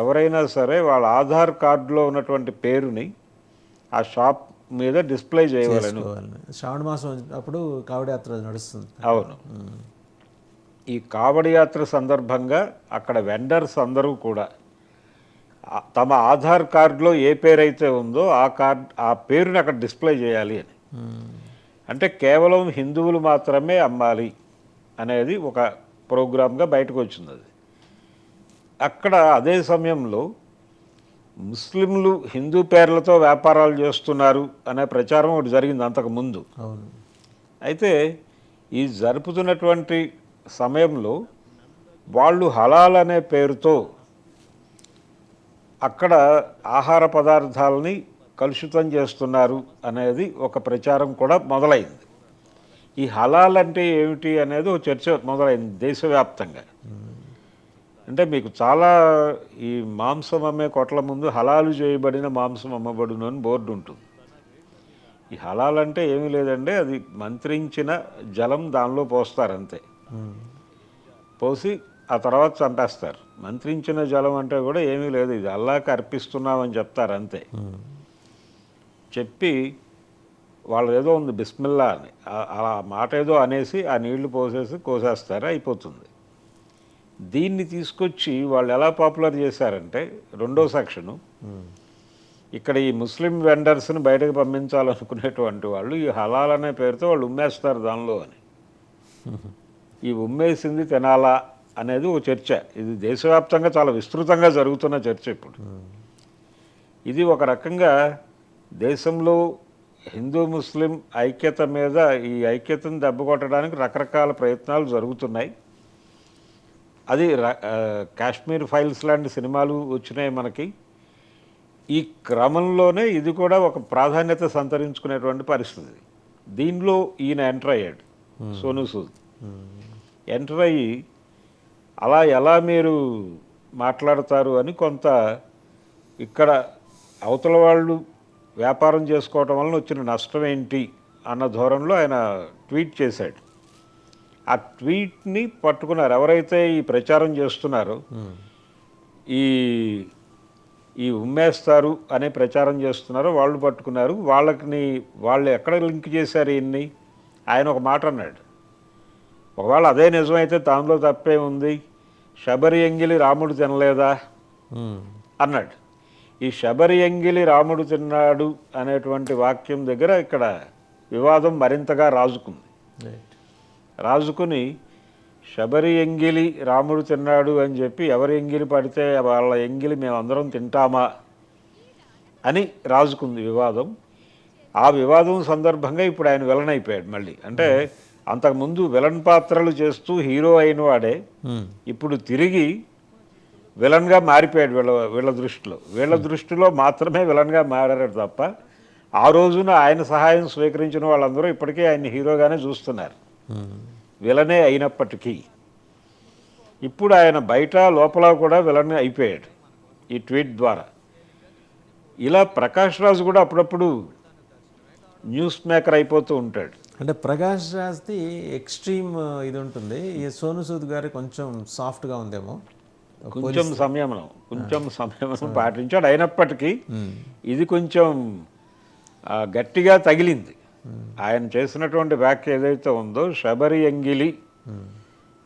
Speaker 2: ఎవరైనా సరే వాళ్ళ ఆధార్ కార్డులో ఉన్నటువంటి పేరుని ఆ షాప్ మీద డిస్ప్లే చేయవాలని.
Speaker 1: శ్రావణ మాసం అప్పుడు కావడి యాత్ర నడుస్తుంది.
Speaker 2: అవును. ఈ కావడి యాత్ర సందర్భంగా అక్కడ వెండర్స్ అందరూ కూడా తమ ఆధార్ కార్డులో ఏ పేరైతే ఉందో ఆ పేరుని అక్కడ డిస్ప్లే చేయాలి అని. అంటే కేవలం హిందువులు మాత్రమే అమ్మాలి అనేది ఒక ప్రోగ్రామ్గా బయటకు వచ్చింది. అది అక్కడ అదే సమయంలో ముస్లింలు హిందూ పేర్లతో వ్యాపారాలు చేస్తున్నారు అనే ప్రచారం ఒకటి జరిగింది అంతకుముందు. అయితే ఈ జరుపుతున్నటువంటి సమయంలో వాళ్ళు హలాల్ అనే పేరుతో అక్కడ ఆహార పదార్థాలని కలుషితం చేస్తున్నారు అనేది ఒక ప్రచారం కూడా మొదలైంది. ఈ హలాల్ అంటే ఏమిటి అనేది ఒక చర్చ మొదలైంది దేశవ్యాప్తంగా. అంటే మీకు చాలా ఈ మాంసం అమ్మే కొట్ల ముందు హలాలు చేయబడిన మాంసం అమ్మబడును అని బోర్డు ఉంటుంది. ఈ హలాల్ అంటే ఏమీ లేదండి, అది మంత్రించిన జలం దానిలో పోస్తారు అంతే. పోసి ఆ తర్వాత చంపేస్తారు. మంత్రించిన జలం అంటే కూడా ఏమీ లేదు, ఇది అల్లాహకి అర్పిస్తున్నామని చెప్తారు అంతే. చెప్పి వాళ్ళు ఏదో ఉంది బిస్మిల్లా అని అలా మాట ఏదో అనేసి ఆ నీళ్లు పోసేసి కోసేస్తారు, అయిపోతుంది. దీన్ని తీసుకొచ్చి వాళ్ళు ఎలా పాపులర్ చేశారంటే, రెండో సెక్షను ఇక్కడ ఈ ముస్లిం వెండర్స్ని బయటకు పంపించాలనుకునేటువంటి వాళ్ళు ఈ హలాల్ అనే పేరుతో వాళ్ళు ఉమ్మేస్తారు దానిలో అని. ఈ ఉమ్మేసింది తినాలా అనేది ఒక చర్చ. ఇది దేశవ్యాప్తంగా చాలా విస్తృతంగా జరుగుతున్న చర్చ ఇప్పుడు. ఇది ఒక రకంగా దేశంలో హిందూ ముస్లిం ఐక్యత మీద, ఈ ఐక్యతను దెబ్బకొట్టడానికి రకరకాల ప్రయత్నాలు జరుగుతున్నాయి. అది కాశ్మీర్ ఫైల్స్ లాంటి సినిమాలు వచ్చినాయి మనకి. ఈ క్రమంలోనే ఇది కూడా ఒక ప్రాధాన్యత సంతరించుకునేటువంటి పరిస్థితి. దీనిలో ఈయన ఎంటర్ అయ్యాడు, సోనూ సూద్. ఎంటర్ అయ్యి అలా ఎలా మీరు మాట్లాడతారు అని కొంత ఇక్కడ అవతల వాళ్ళు వ్యాపారం చేసుకోవటం వలన వచ్చిన నష్టం ఏంటి అన్న ధోరణిలో ఆయన ట్వీట్ చేశాడు. ఆ ట్వీట్ని పట్టుకున్నారు ఎవరైతే ఈ ప్రచారం చేస్తున్నారో, ఈ ఉమ్మేస్తారు అనే ప్రచారం చేస్తున్నారో వాళ్ళు పట్టుకున్నారు. వాళ్ళు ఎక్కడ లింక్ చేశారు ఈయన్ని? ఆయన ఒక మాట అన్నాడు, ఒకవేళ అదే నిజమైతే దానిలో తప్పే ఉంది, శబరి ఎంగిలి రాముడు తినలేదా అన్నాడు. ఈ శబరి ఎంగిలి రాముడు తిన్నాడు అనేటువంటి వాక్యం దగ్గర ఇక్కడ వివాదం మరింతగా రాజుకుని శబరి ఎంగిలి రాముడు తిన్నాడు అని చెప్పి ఎవరి ఎంగిలి పడితే వాళ్ళ ఎంగిలి మేమందరం తింటామా అని రాజుకుంది వివాదం. ఆ వివాదం సందర్భంగా ఇప్పుడు ఆయన విలన్ అయిపోయాడు మళ్ళీ. అంటే అంతకుముందు విలన్ పాత్రలు చేస్తూ హీరో అయిన వాడే ఇప్పుడు తిరిగి విలన్గా మారిపోయాడు. వీళ్ళ దృష్టిలో మాత్రమే విలన్గా మారాడు తప్ప ఆ రోజున ఆయన సహాయం స్వీకరించిన వాళ్ళందరూ ఇప్పటికీ ఆయన హీరోగానే చూస్తున్నారు, విలనే అయినప్పటికీ. ఇప్పుడు ఆయన బయట లోపల కూడా విలన్ అయిపోయాడు ఈ ట్వీట్ ద్వారా. ఇలా ప్రకాష్ రాజ్ కూడా అప్పుడప్పుడు న్యూస్ మేకర్ అయిపోతూ ఉంటాడు.
Speaker 1: అంటే ప్రకాష్ రాజ్ది ఎక్స్ట్రీమ్ ఇది ఉంటుంది, ఈ సోనూ సూద్ గారి కొంచెం సాఫ్ట్గా ఉందేమో,
Speaker 2: కొంచెం సంయమనం పాటించాడు. అయినప్పటికీ ఇది కొంచెం గట్టిగా తగిలింది. ఆయన చేసినటువంటి వ్యాఖ్య ఏదైతే ఉందో, శబరి ఎంగిలి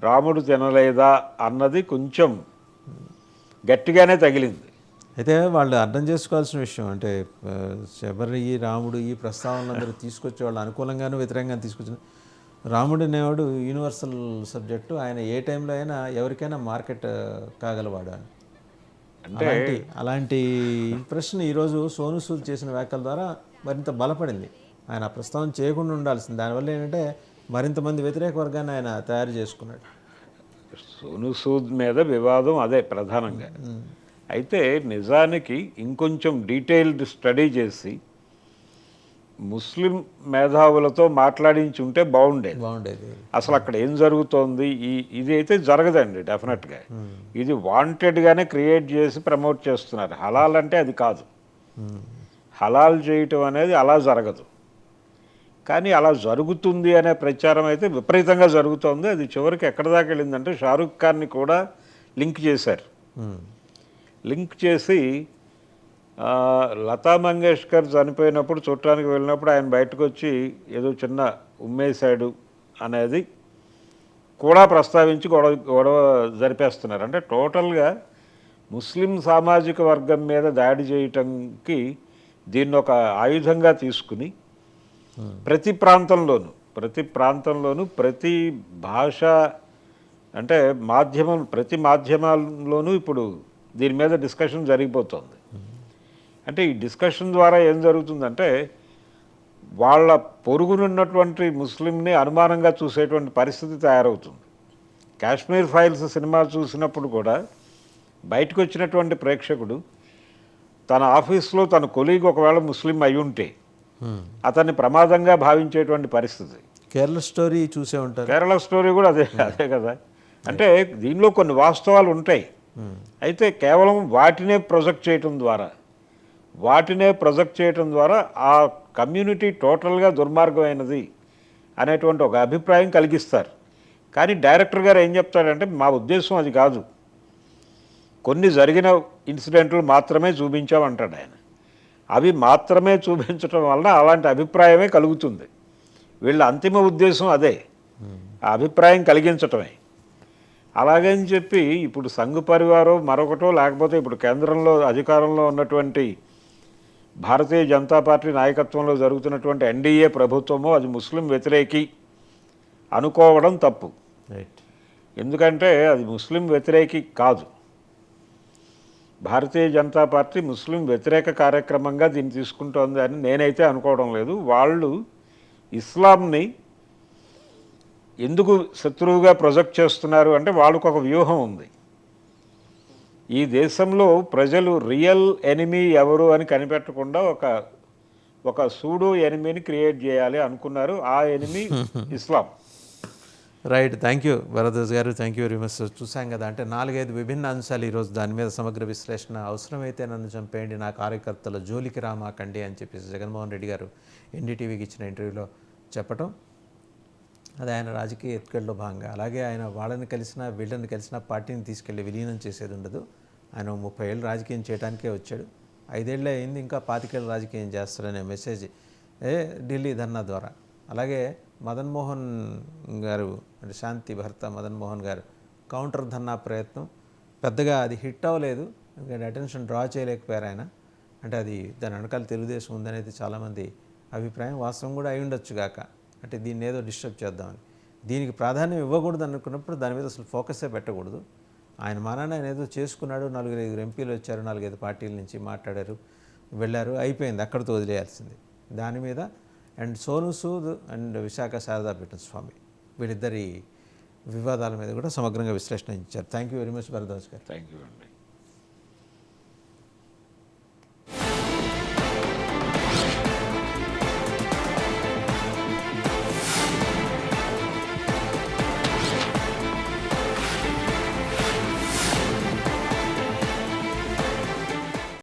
Speaker 2: రాముడు తినలేదా అన్నది కొంచెం గట్టిగానే తగిలింది.
Speaker 1: అయితే వాళ్ళు అర్థం చేసుకోవాల్సిన విషయం అంటే శబరి రాముడు ఈ ప్రస్తావనలందరూ తీసుకొచ్చి వాళ్ళు అనుకూలంగానూ వ్యతిరేకంగా తీసుకొచ్చిన రాముడు అనేవాడు యూనివర్సల్ సబ్జెక్టు. ఆయన ఏ టైంలో అయినా ఎవరికైనా మార్కెట్ కాగలవాడు అని. అంటే అలాంటి ఇంప్రెషన్ ఈరోజు సోనూ సూద్ చేసిన వ్యాఖ్యల ద్వారా మరింత బలపడింది. ఆయన ప్రస్తావన చేయకుండా ఉండాల్సింది. దానివల్ల ఏంటంటే మరింత మంది వ్యతిరేక వర్గాన్ని ఆయన తయారు చేసుకున్నాడు.
Speaker 2: సోనూ సూద్ మీద వివాదం అదే ప్రధానంగా. అయితే నిజానికి ఇంకొంచెం డీటెయిల్డ్ స్టడీ చేసి ముస్లిం మేధావులతో మాట్లాడించి ఉంటే బాగుండేది. అసలు అక్కడ ఏం జరుగుతోంది, ఇది అయితే జరగదండి డెఫినెట్గా. ఇది వాంటెడ్గానే క్రియేట్ చేసి ప్రమోట్ చేస్తున్నారు. హలాల్ అంటే అది కాదు. హలాల్ చేయటం అనేది అలా జరగదు. కానీ అలా జరుగుతుంది అనే ప్రచారం అయితే విపరీతంగా జరుగుతోంది. అది చివరికి ఎక్కడి దాకా వెళ్ళిందంటే షారూఖ్ ఖాన్ని కూడా లింక్ చేశారు. లింక్ చేసి లతా మంగేష్కర్ చనిపోయినప్పుడు చూడటానికి వెళ్ళినప్పుడు ఆయన బయటకు వచ్చి ఏదో చిన్న ఉమ్మేశాడు అనేది కూడా ప్రస్తావించి గొడవ జరిపేస్తున్నారు. అంటే టోటల్గా ముస్లిం సామాజిక వర్గం మీద దాడి చేయటానికి దీన్ని ఒక ఆయుధంగా తీసుకుని ప్రతి ప్రాంతంలోనూ ప్రతి భాష అంటే ప్రతి మాధ్యమాల్లోనూ ఇప్పుడు దీని మీద డిస్కషన్ జరిగిపోతుంది. అంటే ఈ డిస్కషన్ ద్వారా ఏం జరుగుతుందంటే వాళ్ళ పొరుగునున్నటువంటి ముస్లింని అనుమానంగా చూసేటువంటి పరిస్థితి తయారవుతుంది. కాశ్మీర్ ఫైల్స్ సినిమా చూసినప్పుడు కూడా బయటకు వచ్చినటువంటి ప్రేక్షకుడు తన ఆఫీస్లో తన కొలీగ్ ఒకవేళ ముస్లిం అయి ఉంటే అతన్ని ప్రమాదంగా భావించేటువంటి పరిస్థితి.
Speaker 1: కేరళ స్టోరీ చూసే ఉంటారు.
Speaker 2: కేరళ స్టోరీ కూడా అదే కదా. అంటే దీనిలో కొన్ని వాస్తవాలు ఉంటాయి. అయితే కేవలం వాటినే ప్రొజెక్ట్ చేయటం ద్వారా ఆ కమ్యూనిటీ టోటల్గా దుర్మార్గమైనది అనేటువంటి ఒక అభిప్రాయం కలిగిస్తారు. కానీ డైరెక్టర్ గారు ఏం చెప్తాడంటే మా ఉద్దేశం అది కాదు, కొన్ని జరిగిన ఇన్సిడెంట్లు మాత్రమే చూపించామంటాడు ఆయన. అవి మాత్రమే చూపించడం వలన అలాంటి అభిప్రాయమే కలుగుతుంది. వీళ్ళ అంతిమ ఉద్దేశం అదే, ఆ అభిప్రాయం కలిగించటమే. అలాగని చెప్పి ఇప్పుడు సంఘ్ పరివారో మరొకటో లేకపోతే ఇప్పుడు కేంద్రంలో అధికారంలో ఉన్నటువంటి భారతీయ జనతా పార్టీ నాయకత్వంలో జరుగుతున్నటువంటి ఎన్డీఏ ప్రభుత్వమో అది ముస్లిం వ్యతిరేకి అనుకోవడం తప్పు. ఎందుకంటే అది ముస్లిం వ్యతిరేకి కాదు. భారతీయ జనతా పార్టీ ముస్లిం వ్యతిరేక కార్యక్రమంగా దీన్ని తీసుకుంటోంది అని నేనైతే అనుకోవడం లేదు. వాళ్ళు ఇస్లాంని ఎందుకు శత్రువుగా ప్రొజెక్ట్ చేస్తున్నారు అంటే వాళ్ళకు ఒక వ్యూహం ఉంది. ఈ దేశంలో ప్రజలు రియల్ ఎనిమీ ఎవరు అని కనిపెట్టకుండా ఒక సూడో ఎనిమీని క్రియేట్ చేయాలి అనుకున్నారు. ఆ enemy Islam.
Speaker 1: Right. Thank you Bharadwaj గారు, థ్యాంక్ యూ వెరీ మచ్. చూసాం కదా, అంటే 4-5 విభిన్న అంశాలు ఈరోజు దాని మీద సమగ్ర విశ్లేషణ. అవసరమైతే నన్ను చంపేయండి, నా కార్యకర్తల జోలికి రామాకండి అని చెప్పేసి జగన్మోహన్ రెడ్డి గారు ఎన్డీటీవీకి ఇచ్చిన ఇంటర్వ్యూలో చెప్పటం, అది ఆయన రాజకీయ ఎత్తుకెళ్ళలో భాగంగా. అలాగే ఆయన వాళ్ళని కలిసినా వీళ్ళని కలిసినా పార్టీని తీసుకెళ్ళి విలీనం చేసేది ఉండదు. ఆయన 30 ఏళ్ళు రాజకీయం చేయడానికే వచ్చాడు. 5 ఏళ్ళే అయింది, ఇంకా 25 ఏళ్ళు రాజకీయం చేస్తాడనే మెసేజ్ ఢిల్లీ ధర్నా ద్వారా. అలాగే మదన్ మోహన్ గారు, అంటే శాంతి భర్త మదన్ మోహన్ గారు కౌంటర్ ధర్నా ప్రయత్నం పెద్దగా అది హిట్ అవ్వలేదు. ఎందుకంటే అటెన్షన్ డ్రా చేయలేకపోయారు ఆయన. అంటే అది దాని వెనకాల తెలుగుదేశం ఉందనేది చాలామంది అభిప్రాయం. వాస్తవం కూడా అయి ఉండొచ్చు గాక. అంటే దీన్ని ఏదో డిస్టర్బ్ చేద్దామని, దీనికి ప్రాధాన్యం ఇవ్వకూడదు అనుకున్నప్పుడు దాని మీద అసలు ఫోకసే పెట్టకూడదు. ఆయన మానాన్ని ఆయన ఏదో చేసుకున్నాడు, 4-5 ఎంపీలు వచ్చారు, 4-5 పార్టీల నుంచి మాట్లాడారు, వెళ్ళారు, అయిపోయింది, అక్కడితో వదిలేయాల్సింది. దాని మీద అండ్ సోను సూద్ అండ్ విశాఖ శారదాపీఠం స్వామి వీళ్ళిద్దరి వివాదాల మీద కూడా సమగ్రంగా విశ్లేషణ ఇచ్చారు. Thank you very much Bharadwaj గారు.
Speaker 2: థ్యాంక్ యూ అండి.